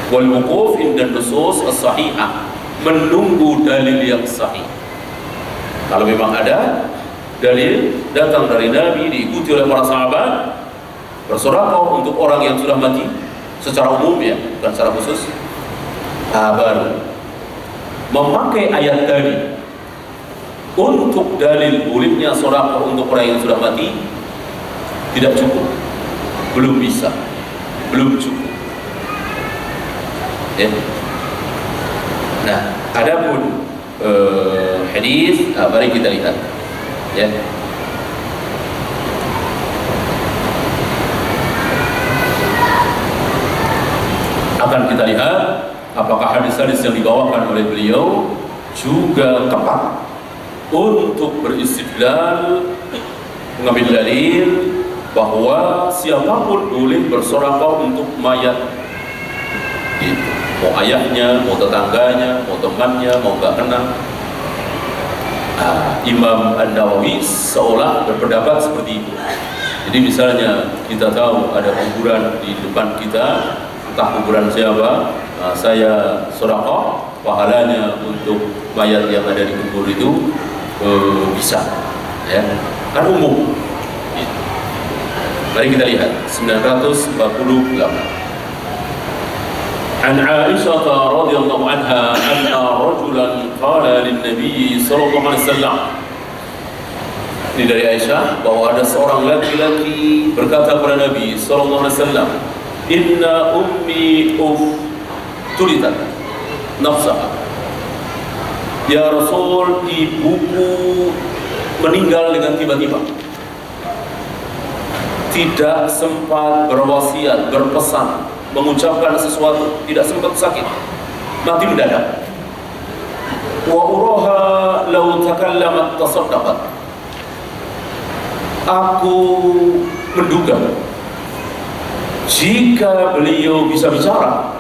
Wal wuquf inda nusus as-sahihah, menunggu dalil yang sahih. Kalau memang ada dalil datang dari Nabi, diikuti oleh para sahabat, bersedekah untuk orang yang sudah mati secara umum ya, bukan secara khusus. Baru memakai ayat tadi untuk dalil bolehnya sedekah untuk orang yang sudah mati tidak cukup, belum bisa, belum cukup. Ya. Nah, adapun hadis, mari kita lihat. Ya. Akan kita lihat apakah hadis-hadis yang dibawakan oleh beliau juga tepat untuk beristidlal, mengambil dalil bahwa siapapun boleh bersedekah untuk mayat. Gitu. Mau ayahnya, mau tetangganya, mau temannya, mau nggak kenal. Imam An-Nawawi seolah berpendapat seperti itu. Jadi misalnya kita tahu ada kuburan di depan kita, entah kuburan siapa, saya sedekah, pahalanya untuk mayat yang ada di kubur itu bisa, ya, kan umum. Gitu. Mari kita lihat 948. An Aisyah radhiyallahu anha anna rajulan qala lin Nabi sallallahu alaihi wasallam. Ini dari Aisyah bahwa ada seorang laki-laki berkata kepada Nabi sallallahu alaihi wasallam, "Inna ummi tulitat nafsaha." Ya Rasul, ibuku meninggal dengan tiba-tiba. Tidak sempat berwasiat, berpesan, mengucapkan sesuatu, tidak sempat sakit, mati mendadak. Wa uraha law takallamat tasaddaqat. Aku menduga jika beliau bisa bicara,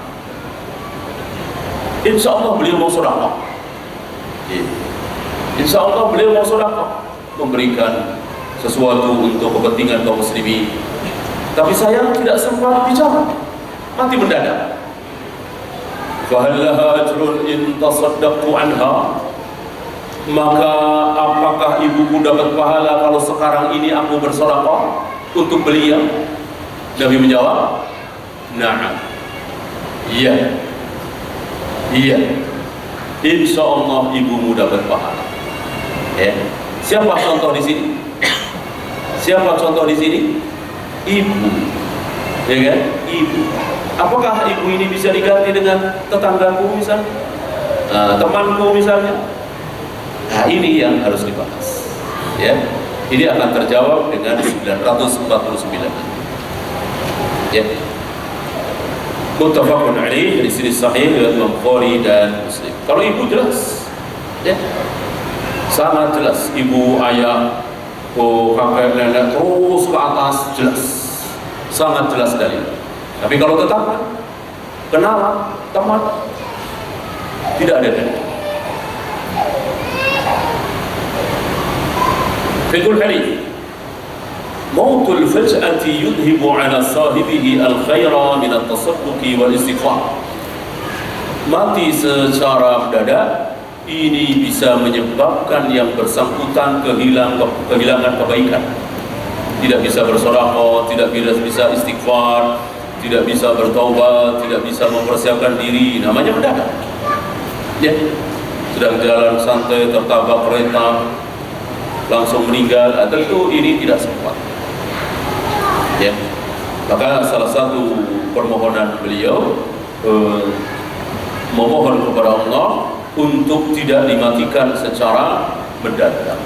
insya Allah beliau mau sedekah. Insya Allah beliau mau sedekah, memberikan sesuatu untuk kepentingan kaum muslimin. Tapi saya tidak sempat bicara, mati mendadak. Fahallaha ajrun in tasaddaqtu anha. Maka apakah ibuku dapat pahala kalau sekarang ini aku bersedekah untuk beliau? Nabi menjawab, "Na'am." Iya. Iya. insya Allah ibumu dapat pahala. Ya. Siapa contoh di sini? Siapa contoh di sini? Ibu, ya kan? Ibu. Apakah ibu ini bisa diganti dengan tetanggaku misalnya, temanku misalnya? Nah, ini yang harus dibahas. Ya, ini akan terjawab dengan 949. Ya. Muttafaqun alaih, di sini sahih riwayat Bukhari dan Muslim. Kalau ibu jelas, ya, sangat jelas. Ibu, ayah, kakek, nenek terus ke atas jelas, sangat jelas sekali. Tapi kalau tetangga, kenalan, teman, tidak ada dalil. Fiqhul hadits, mautul faj'ati yudhibu ala sahibihi al-khaira min at-tasadduqi wal istighfar. Mati secara mendadak ini bisa menyebabkan yang bersangkutan kehilangan kebaikan. Tidak bisa bersedekah, tidak bisa istighfar, tidak bisa bertaubat, tidak bisa mempersiapkan diri, namanya mendadak. Ya, sedang jalan santai tertabrak kereta, langsung meninggal, tentu ini tidak sempat. Ya, maka salah satu permohonan beliau memohon kepada Allah untuk tidak dimatikan secara mendadak.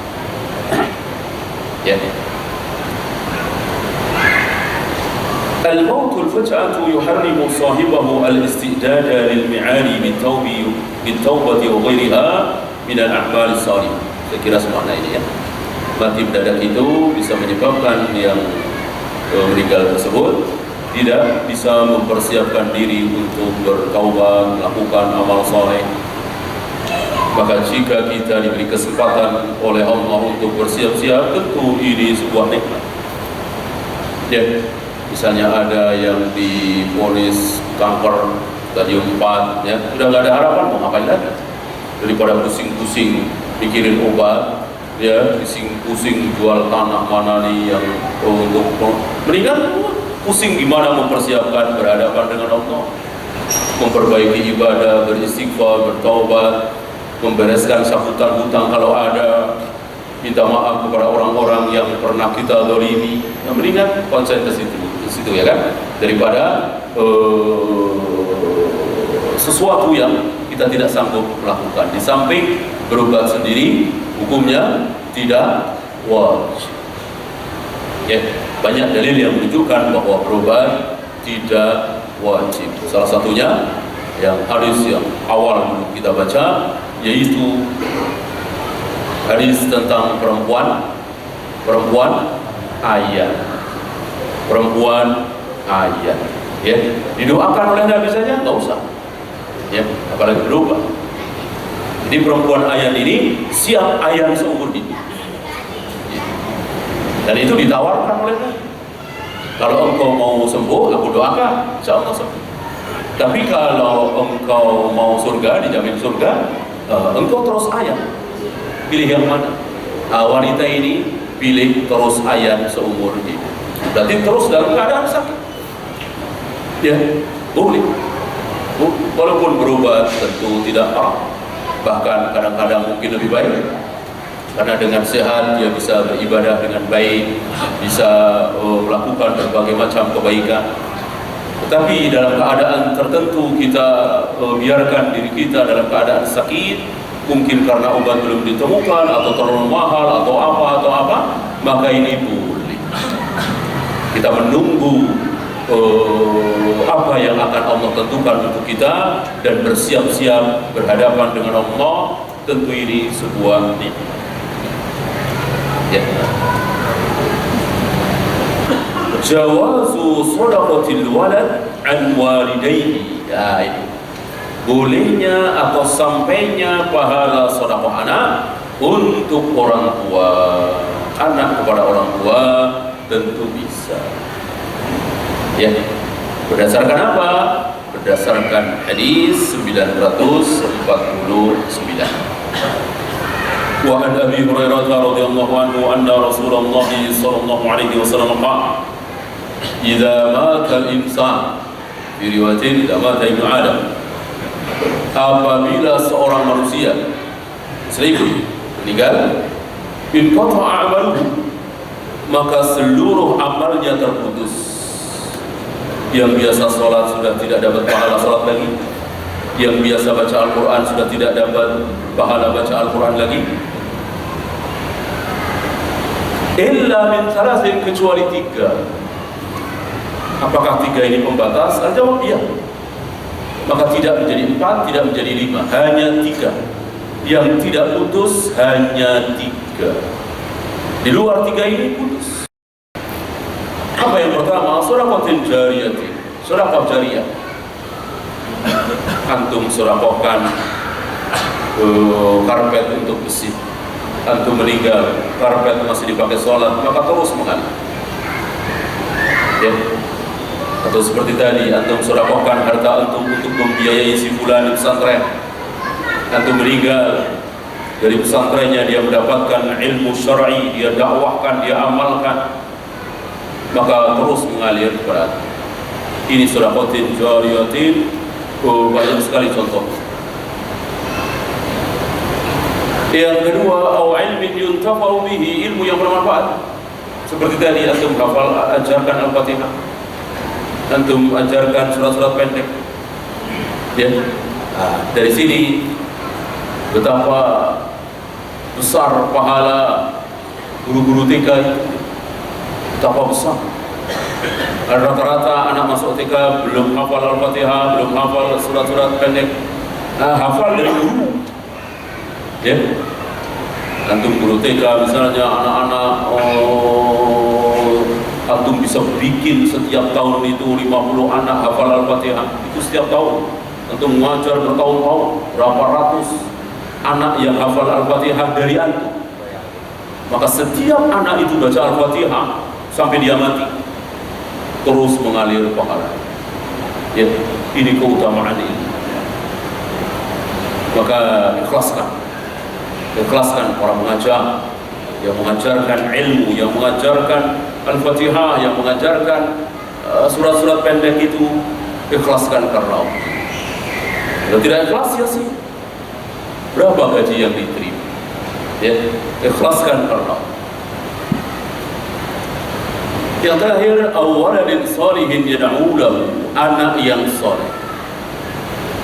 Ya. Al-mautul faj'atu yuharrimu sahibahu al-istidada lil-mi'ani bin-tawbati wa ghairiha min al-a'mal as-salihah. Saya kira semakna ini ya. Mati mendadak itu bisa menyebabkan yang meninggal tersebut tidak bisa mempersiapkan diri untuk bertaubat, melakukan amal saleh. Maka jika kita diberi kesempatan oleh Allah untuk bersiap-siap, tentu ini sebuah nikmat. Ya. Misalnya ada yang divonis kanker stadium 4, ya, sudah nggak ada harapan, mau ngapain lagi? Daripada pusing-pusing mikirin obat, ya, pusing-pusing jual tanah mana nih yang untuk meninggal, pusing gimana mempersiapkan berhadapan dengan Allah, memperbaiki ibadah, beristighfar, bertaubat, membereskan sahutan hutang kalau ada, minta maaf kepada orang-orang yang pernah kita zalimi. Yang mendingan konsen ke situ ya kan, daripada sesuatu yang kita tidak sanggup melakukan. Di samping berobat sendiri hukumnya tidak wajib. Ya, banyak dalil yang menunjukkan bahwa berobat tidak wajib. Salah satunya yang hadis yang awal dulu kita baca, yaitu hadis tentang perempuan ayat, ya, didoakan oleh Nabi saja nggak usah, ya, apalagi berubah. Jadi perempuan ayat ini siap ayat seumur hidup, ya. Dan itu ditawarkan oleh Nabi. Kalau engkau mau sembuh, aku doakan, insya Allah sembuh. Tapi kalau engkau mau surga, dijamin surga, engkau terus ayat. Pilih yang mana? Wanita ini pilih terus ayat seumur hidup. Berarti terus dalam keadaan sakit. Ya, boleh. Walaupun berobat tentu tidak haram. Bahkan kadang-kadang mungkin lebih baik. Karena dengan sehat dia bisa beribadah dengan baik, bisa melakukan berbagai macam kebaikan. Tetapi dalam keadaan tertentu kita biarkan diri kita dalam keadaan sakit, mungkin karena obat belum ditemukan atau terlalu mahal atau apa, maka ini boleh. Kita menunggu apa yang akan Allah tentukan untuk kita dan bersiap-siap berhadapan dengan Allah. Tentu ini sebuah nikmat. Ya. Jawazu shadaqatil walad an walidayhi. Ya, ini bolehnya atau sampainya pahala sedekah anak untuk orang tua, anak kepada orang tua tentu bisa. Ya, berdasarkan apa? Berdasarkan hadis 949. Wa an Abi Hurairah radhiyallahu anhu anna Rasulullah sallallahu alaihi wasallam qala idza mata al-insan fi riwayatin idza mata ibnu Adam Apabila seorang manusia selingkuh meninggal, inqata'a amaluhu, maka seluruh amalnya terputus. Yang biasa sholat sudah tidak dapat pahala sholat lagi, yang biasa baca Al-Quran sudah tidak dapat pahala baca Al-Quran lagi. Illa min thalathin, kecuali 3. Apakah 3 ini pembatas? Al-jawab iya. Maka tidak menjadi 4, tidak menjadi 5, hanya 3. Yang tidak putus hanya 3. Di luar 3 ini putus. Apa yang pertama? Shadaqatin jariyatin, sedekah jariyah. Antum sedekahkan karpet untuk besi, antum meninggal, karpet masih dipakai sholat, maka terus mengalir. Ya. Atau seperti tadi, antum sedekahkan harta antum untuk membiayai si fulan di pesantren, antum meninggal, dari pesantrennya dia mendapatkan ilmu syar'i, dia dakwahkan, dia amalkan, maka terus mengalir kepada antum. Ini shadaqatin jariyatin. Banyak sekali contoh. Yang kedua, au ilmin yuntafa'u bihi, ilmu yang bermanfaat. Seperti tadi, antum hafal, ajarkan Al-Fatihah, antum ajarkan surat-surat pendek. Ya. Dari sini betapa besar pahala guru-guru TK itu, betapa besar. Rata-rata anak masuk TK belum hafal Al-Fatihah, belum hafal surat-surat pendek. Hafal dari guru. Ya. Antum guru TK misalnya, anak-anak antum bisa bikin setiap tahun itu 50 anak hafal Al-Fatihah. Itu setiap tahun. Antum mengajar bertahun-tahun, berapa ratus anak yang hafal Al-Fatihah dari antum. Maka setiap anak itu baca Al-Fatihah sampai dia mati, terus mengalir pahala. Ya, ini keutamaan ini. Maka ikhlaskan orang mengajar, yang mengajarkan ilmu, yang mengajarkan Al-Fatihah, yang mengajarkan surat-surat pendek itu, ikhlaskan karena Allah. Kalau tidak ikhlas, ya sih, berapa gaji yang diterima? Ya, ikhlaskan karena Allah. Yang terakhir, awaladin sholihin yad'u lahu, anak yang soleh.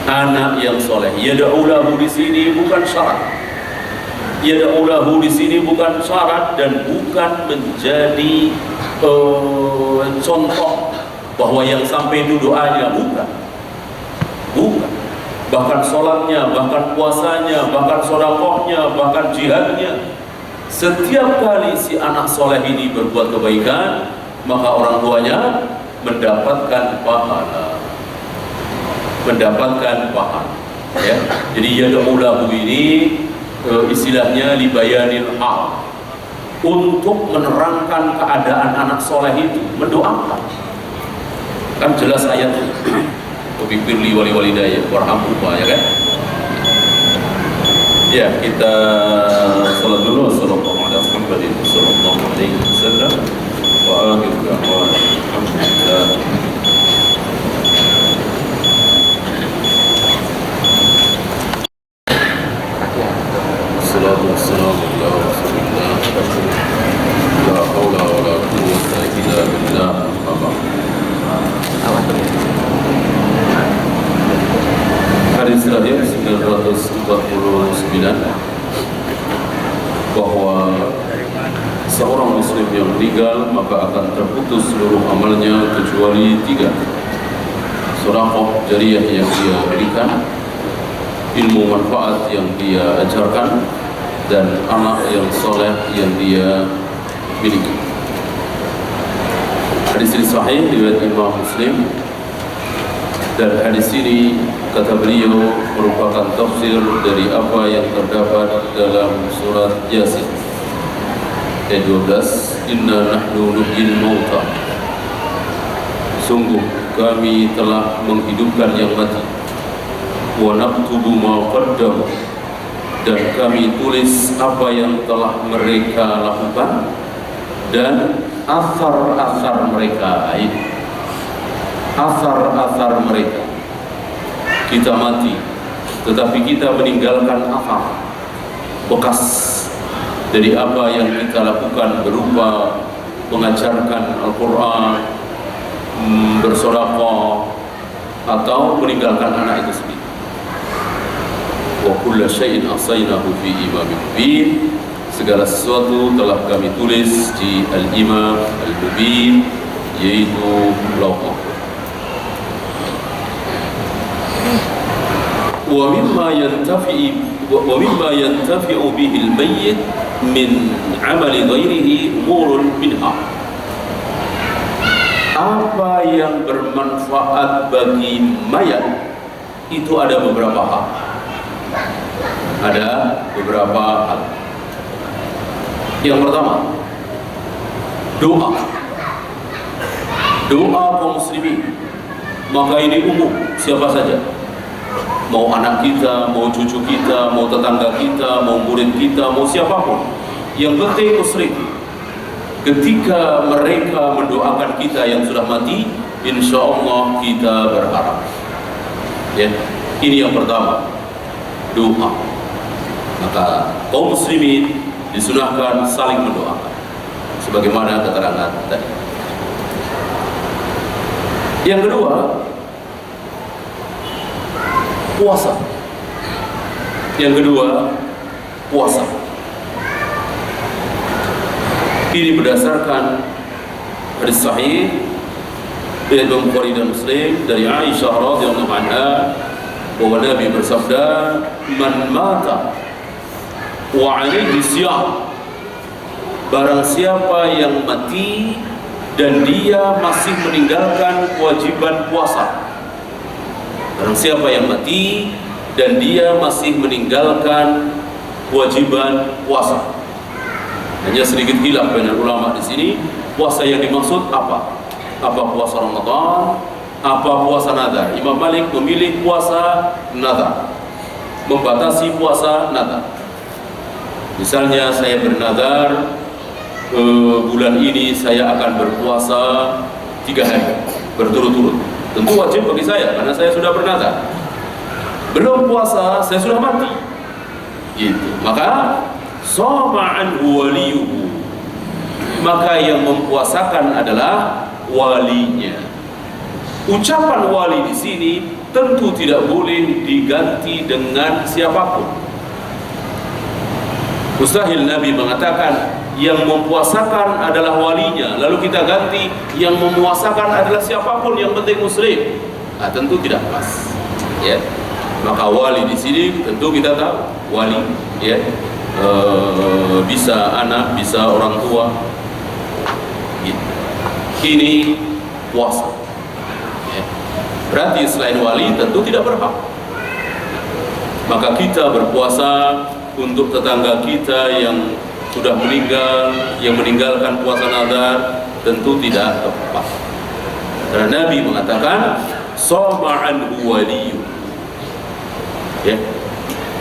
Anak yang soleh. Yad'u lahu di sini bukan syarat. Yad'u lahu di sini bukan syarat dan bukan menjadi contoh bahwa yang sampai itu doanya, bukan. Bukan. Bahkan sholatnya, bahkan puasanya, bahkan sedekahnya, bahkan jihadnya. Setiap kali si anak soleh ini berbuat kebaikan, maka orang tuanya mendapatkan pahala. Mendapatkan pahala. Ya. Jadi yad'u lahu ini istilahnya libayanil hal, untuk menerangkan keadaan anak soleh itu, mendoakan. Kan jelas ayatnya. Wabifirli wali walidayya warhamhuma, ya kan? Ya, kita salat dulu. Sallallahu alaihi wasallam wa akhir da'wana alhamdulillah. Salatu wassalamu ala rasulillah. La haula wa la quwwata illa billah. Hadis terakhir 949, bahwa seorang muslim yang meninggal maka akan terputus seluruh amalnya kecuali 3. Sedekah jariyah yang dia berikan, ilmu manfaat yang dia ajarkan, dan anak yang soleh yang dia miliki. Hadis ini sahih riwayat Imam Muslim, dan hadis ini kata beliau merupakan tafsir dari apa yang terdapat dalam surat Yasin ayat 12, inna nahnu nuhyil mauta, sungguh kami telah menghidupkan yang mati, wa naktubu ma qaddamu, dan kami tulis apa yang telah mereka lakukan, dan asar-asar mereka, asar-asar mereka. Kita mati, tetapi kita meninggalkan athar, bekas dari apa yang kita lakukan berupa mengajarkan Al-Quran, bersedekah, atau meninggalkan anak itu sendiri. Wa kullu syai'in ahsaynahu fi imamin mubin. Segala sesuatu telah kami tulis di Al-Imam Al-Mubin, yaitu Lauh Mahfuz. Wa mimma yantafi'u bihi al-mayyit min 'amali ghairihi umurun minha. Apa yang bermanfaat bagi mayat itu ada beberapa hal. Ada beberapa hal. Yang pertama, doa. Doa kaum muslimin. Maka ini umum, siapa saja. Mau anak kita, mau cucu kita, mau tetangga kita, mau murid kita, mau siapapun. Yang penting muslim. Ketika mereka mendoakan kita yang sudah mati, insya Allah kita berharap. Ya, ini yang pertama, doa. Maka kaum muslimin disunahkan saling mendoakan, sebagaimana keterangan tadi. Yang kedua, puasa. Yang kedua, puasa. Ini berdasarkan hadis sahih dari Imam Bukhari dan Muslim dari Aisyah radhiyallahu anha bahwa Nabi bersabda, "Man mata wa 'alaihi siyam." Barang siapa yang mati dan dia masih meninggalkan kewajiban puasa. Barang siapa yang mati dan dia masih meninggalkan kewajiban puasa. Hanya sedikit khilaf banyak ulama di sini, puasa yang dimaksud apa? Apa puasa Ramadan? Apa puasa nazar? Imam Malik memilih puasa nazar, membatasi puasa nazar. Misalnya saya bernazar, bulan ini saya akan berpuasa 3 hari berturut-turut. Tentu wajib bagi saya karena saya sudah bernazar. Belum puasa, saya sudah mati. Gitu. Maka shoma anhu waliyuhu. Maka yang mempuasakan adalah walinya. Ucapan wali di sini tentu tidak boleh diganti dengan siapapun. Mustahil Nabi mengatakan yang mempuasakan adalah walinya, lalu kita ganti yang memuasakan adalah siapapun, yang penting muslim. Nah, tentu tidak pas. Ya. Maka wali di sini tentu kita tahu wali, ya. Bisa anak, bisa orang tua. Gitu. Ini puasa. Ya. Berarti selain wali tentu tidak berhak. Maka kita berpuasa untuk tetangga kita yang sudah meninggal, yang meninggalkan puasa nazar, tentu tidak tepat. Karena Nabi mengatakan, "Shoma anhu waliyyu." Ya.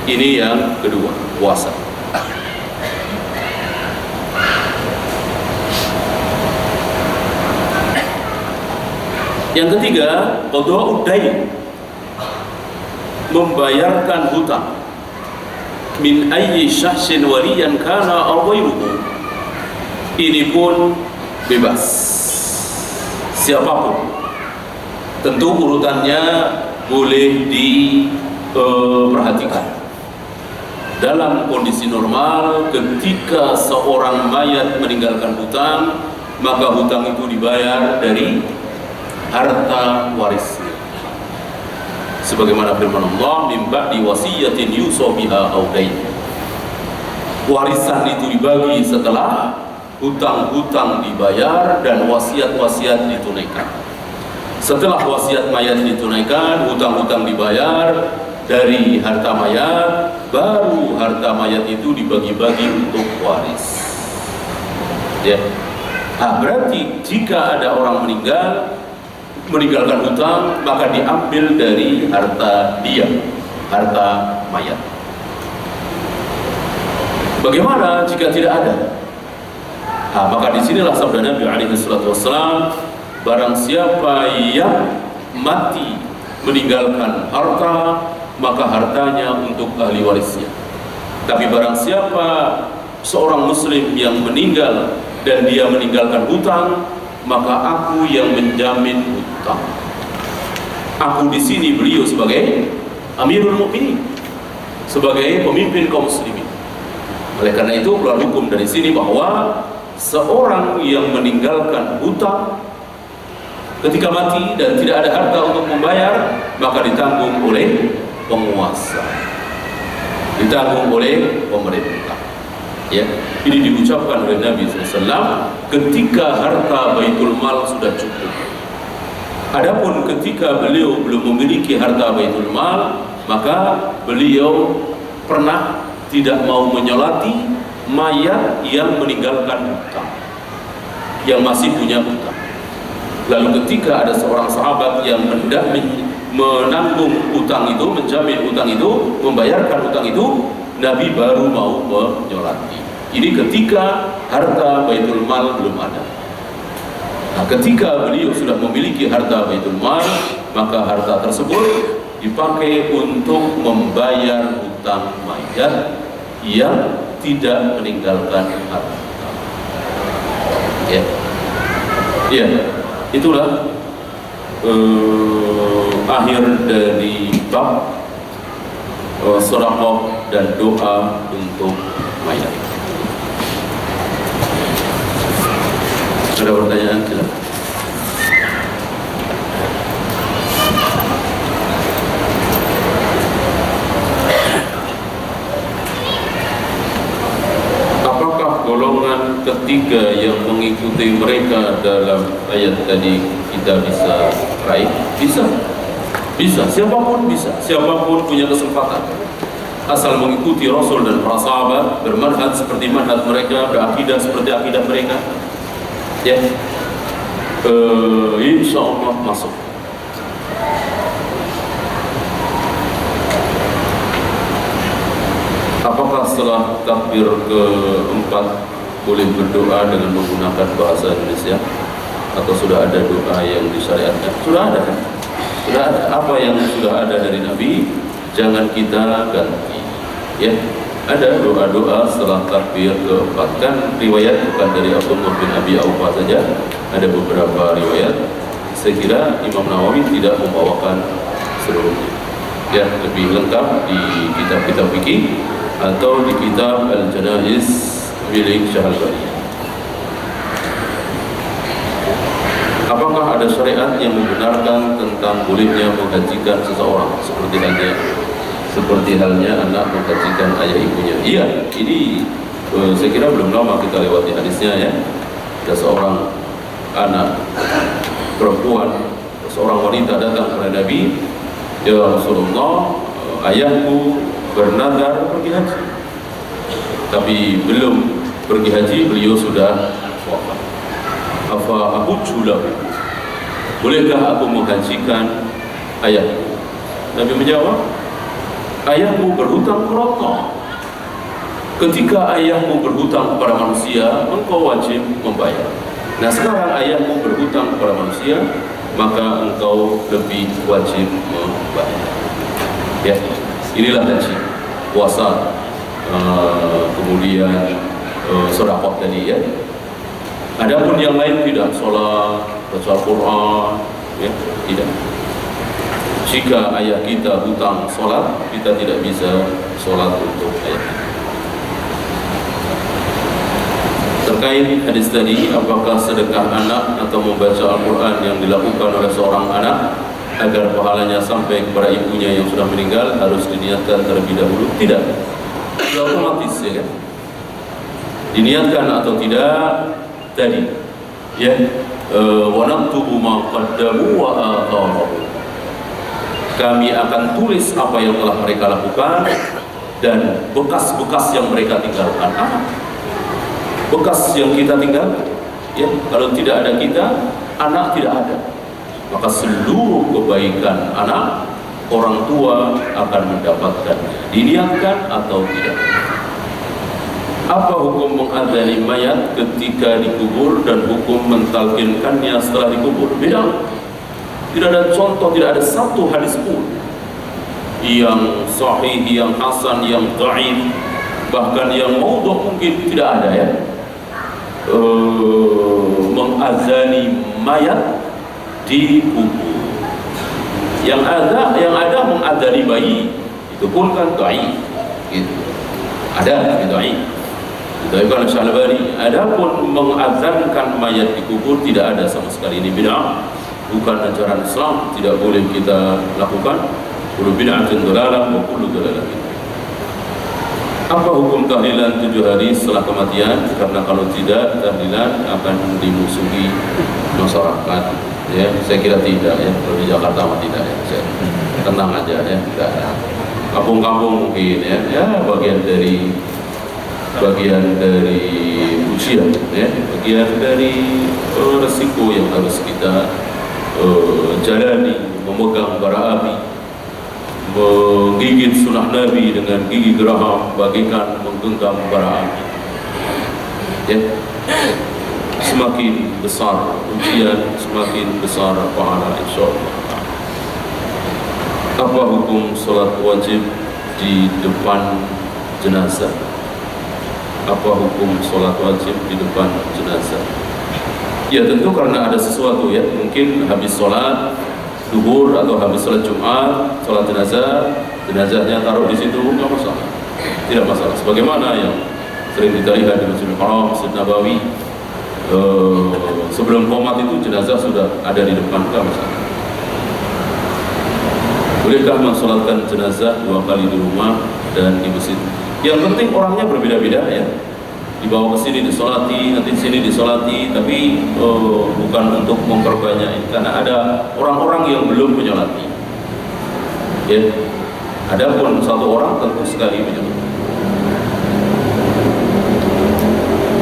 Ini yang kedua, puasa. Yang ketiga, qada'ud dain, membayarkan hutang. Min ayyi syahsin waliyan kana aw ghairuhu. Ini pun bebas, siapapun. Tentu urutannya boleh diperhatikan. Dalam kondisi normal, ketika seorang mayat meninggalkan hutang, maka hutang itu dibayar dari harta warisnya. Sebagaimana firman Allah, "Min ba'di wasiyatin yusa biha aw dain." Warisan itu dibagi setelah hutang-hutang dibayar dan wasiat-wasiat ditunaikan. Setelah wasiat mayat ditunaikan, hutang-hutang dibayar dari harta mayat, baru harta mayat itu dibagi-bagi untuk waris. Ya. Nah, berarti jika ada orang meninggalkan hutang, maka diambil dari harta dia, harta mayat. Bagaimana jika tidak ada? Nah, maka disinilah sabda Nabi SAW, barang siapa yang mati meninggalkan harta, maka hartanya untuk ahli warisnya. Tapi barang siapa seorang muslim yang meninggal dan dia meninggalkan hutang, maka aku yang menjamin hutang. Aku di sini beliau sebagai Amirul Mukminin, sebagai pemimpin kaum muslimin. Oleh karena itu keluar hukum dari sini bahwa seorang yang meninggalkan hutang ketika mati dan tidak ada harta untuk membayar, maka ditanggung oleh penguasa, ditanggung oleh pemerintah. Ya, ini diucapkan oleh Nabi SAW ketika harta Baitul Mal sudah cukup. Adapun ketika beliau belum memiliki harta Baitul Mal, maka beliau pernah tidak mau menyolati mayat yang meninggalkan hutang, yang masih punya hutang. Lalu ketika ada seorang sahabat yang hendak menanggung hutang itu, menjamin hutang itu, membayarkan hutang itu, Nabi baru mau menyolati. Ini ketika harta Baitul Mal belum ada. Nah, ketika beliau sudah memiliki harta Baitul Mal, maka harta tersebut dipakai untuk membayar hutang mayat yang tidak meninggalkan harta. Ya, ya, itulah akhir dari bab sedekah dan doa untuk mayat. Ada pertanyaan? Silakan. Apakah golongan ketiga yang mengikuti mereka dalam ayat tadi kita bisa raih? Bisa. Bisa, siapapun bisa, siapapun punya kesempatan. Asal mengikuti Rasul dan para sahabat, bermanhaj seperti manhaj mereka, berakidah seperti akidah mereka. Ya, insya Allah masuk. Apakah setelah takbir keempat boleh berdoa dengan menggunakan bahasa Indonesia? Atau sudah ada doa yang disyariatkan? Sudah ada kan? Sudah ada. Apa yang sudah ada dari Nabi, jangan kita ganti. Ya, ada doa-doa setelah takbir keempat. Kan riwayat bukan dari Abdullah bin Abi Aufa saja, ada beberapa riwayat. Saya kira Imam Nawawi tidak membawakan seluruhnya. Ya, lebih lengkap di kitab-kitab fikih atau di kitab Al-Janaiz milik Syahrani. Apakah ada syariat yang membenarkan tentang bolehnya menghajikan seseorang seperti halnya anak menghajikan ayah ibunya? Iya, ini saya kira belum lama kita lewati hadisnya ya. Ada seorang anak perempuan, seorang wanita datang kepada Nabi, ya Rasulullah, ayahku bernadar pergi haji, tapi belum pergi haji, beliau sudah wafat. Apa aku julahu, bolehkah aku menghajikan ayahku? Nabi menjawab, ayahmu berhutang kepada Allah. Ketika ayahmu berhutang kepada manusia, engkau wajib membayar. Nah, sekarang ayahmu berhutang kepada manusia, maka engkau lebih wajib membayar. Ya, inilah haji, puasa, kemudian sedekah tadi ya. Adapun yang lain tidak, sholat, baca Al-Quran, ya, tidak. Jika ayah kita hutang sholat, kita tidak bisa sholat untuk ayah kita. Terkait hadis tadi, apakah sedekah anak atau membaca Al-Quran yang dilakukan oleh seorang anak agar pahalanya sampai kepada ibunya yang sudah meninggal harus diniatkan terlebih dahulu? Tidak, sudah otomatis ya kan? Diniatkan atau tidak tadi ya, wa naktubu ma qaddamu wa atharu, kami akan tulis apa yang telah mereka lakukan dan bekas-bekas yang mereka tinggalkan. Bekas yang kita tinggalkan ya, kalau tidak ada kita, anak tidak ada, maka seluruh kebaikan anak, orang tua akan mendapatkannya, diniatkan atau tidak. Apa hukum mengadani mayat ketika dikubur dan hukum mentalkinkannya setelah dikubur? Beda. Tidak ada contoh, tidak ada satu hadis pun yang sahih, yang hasan, yang dhaif, bahkan yang maudhu mungkin tidak ada ya. Mengazani mayat di kubur. Yang ada mengazani bayi, itu pun kan dhaif gitu. Ada dhaif. Dhaif kan Syalbani. Adapun mengazankan mayat di kubur tidak ada sama sekali. Ini bid'ah, bukan ajaran Islam, tidak boleh kita lakukan. Kullu bid'atin dhalalah wa kullu dhalalatin. Apa hukum tahlilan 7 hari setelah kematian? Karena kalau tidak, tahlilan akan dimusuhi masyarakat. Ya, saya kira tidak ya. Kalau di Jakarta mah tidak ya. Saya tenang aja ya, tidak ada. Kampung-kampung mungkin ya, bagian dari ujian ya, bagian dari resiko yang harus kita jalani, memegang bara api, menggigit sunnah Nabi dengan gigi geraham bagaikan menggenggam bara api ya. Semakin besar ujian, semakin besar pahala insyaallah. Apa hukum sholat wajib di depan jenazah? Apa hukum sholat wajib di depan jenazah? Ya tentu karena ada sesuatu ya, mungkin habis sholat Zuhur atau habis sholat Jumat, sholat jenazahnya taruh di situ, nggak masalah, tidak masalah. Sebagaimana yang sering kita lihat di Masjidil Haram, Masjid Nabawi, sebelum qomat itu jenazah sudah ada di depan, nggak masalah. Bolehkah mensolatkan jenazah 2 kali di rumah dan di masjid? Yang penting orangnya berbeda-beda ya. Dibawa ke sini disolati, nanti sini disolati, tapi bukan untuk memperbanyak, karena ada orang-orang yang belum menyolati. Ya, adapun satu orang tentu sekali menyolati.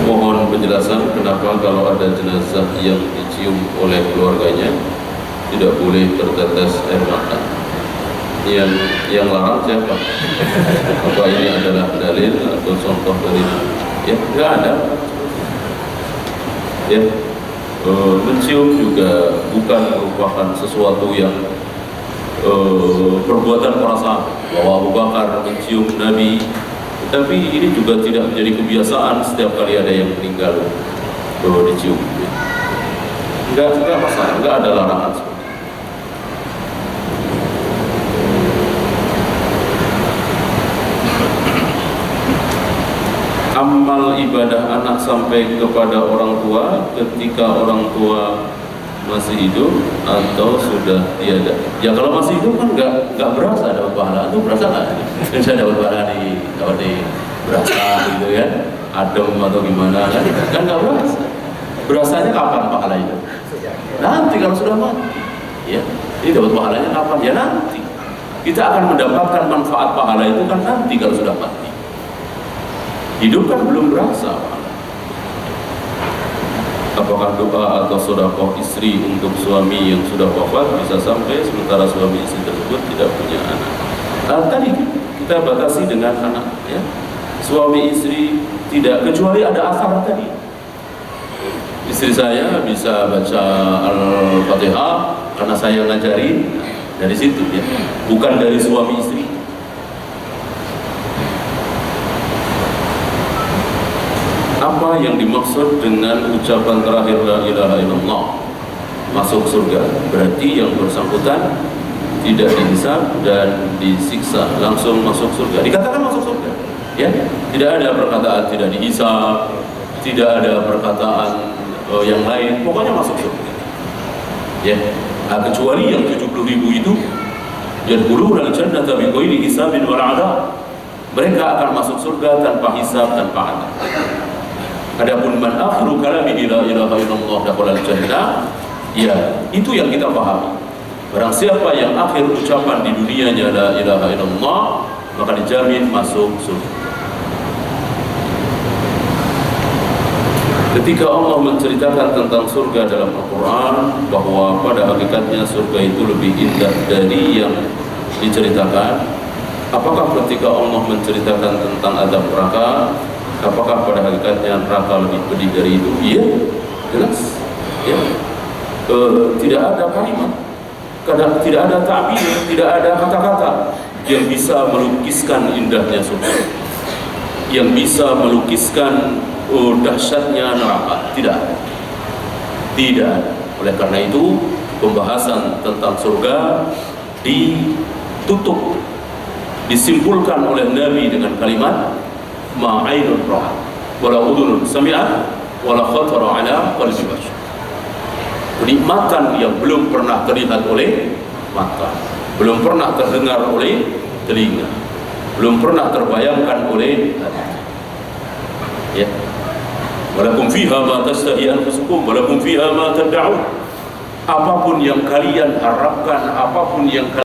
Mohon penjelasan kenapa kalau ada jenazah yang dicium oleh keluarganya tidak boleh tertetes air mata. Yang larang siapa? Apa ini adalah dalil atau contoh dari ya, nggak ada ya. Mencium juga bukan merupakan sesuatu yang perbuatan para sahabat. Bahwa Abu Bakar mencium Nabi, tapi ini juga tidak menjadi kebiasaan setiap kali ada yang meninggal dicium. Nggak masalah, nggak ada larangan seperti itu. Amal ibadah anak sampai kepada orang tua ketika orang tua masih hidup atau sudah tiada. Ya kalau masih hidup kan nggak berasa dapat pahala. Itu berasa nggak? Saya dapat pahala dapat berasa gitu ya, adem atau gimana kan nggak berasa. Berasanya kapan pahala itu? Nanti kalau sudah mati. Ya, ini dapat pahalanya kapan? Ya nanti. Kita akan mendapatkan manfaat pahala itu kan nanti kalau sudah mati. Hidup kan belum berasa. Apakah doa atau sedekah istri untuk suami yang sudah wafat bisa sampai sementara suami istri tersebut tidak punya anak? Tadi kita batasi dengan anak ya. Suami istri tidak, kecuali ada asar tadi. Istri saya bisa baca Al-Fatihah karena saya ngajarin, dari situ ya. Bukan dari suami istri. Apa yang dimaksud dengan ucapan terakhir la ilaha illallah masuk surga? Berarti yang bersangkutan tidak dihisab dan disiksa, langsung masuk surga. Dikatakan masuk surga ya, tidak ada perkataan tidak dihisab, tidak ada perkataan yang lain, pokoknya masuk surga ya. Kecuali yang 70.000 itu yadkhuluna al-jannata bighairi hisabin wala adab, mereka akan masuk surga tanpa hisab, tanpa adab. Adapun man akhiru kalamihi la ilaha illallah dakhalal jannah, ya itu yang kita pahami. Barang siapa yang akhir ucapan di dunianya la ilaha illallah, maka dijamin masuk surga. Ketika Allah menceritakan tentang surga dalam Al-Quran, bahwa pada hakikatnya surga itu lebih indah dari yang diceritakan, apakah ketika Allah menceritakan tentang azab neraka, apakah pada hakikatnya neraka lebih pedih dari itu? Iya, jelas. Ya. Tidak ada kalimat, tidak ada ta'bir, tidak ada kata-kata yang bisa melukiskan indahnya surga, yang bisa melukiskan dahsyatnya neraka. Tidak. Oleh karena itu, pembahasan tentang surga ditutup, disimpulkan oleh Nabi dengan kalimat ma'ainun ra'at wala udhunun sami'at wala khatara ala qalbi bashar. Kenikmatan yang belum pernah terlihat oleh mata, belum pernah terdengar oleh telinga, belum pernah terbayangkan oleh hati. Ya. Walakum fiha ma tashtahi anfusukum walakum fiha ma tad'un. Apapun yang kalian harapkan, apapun yang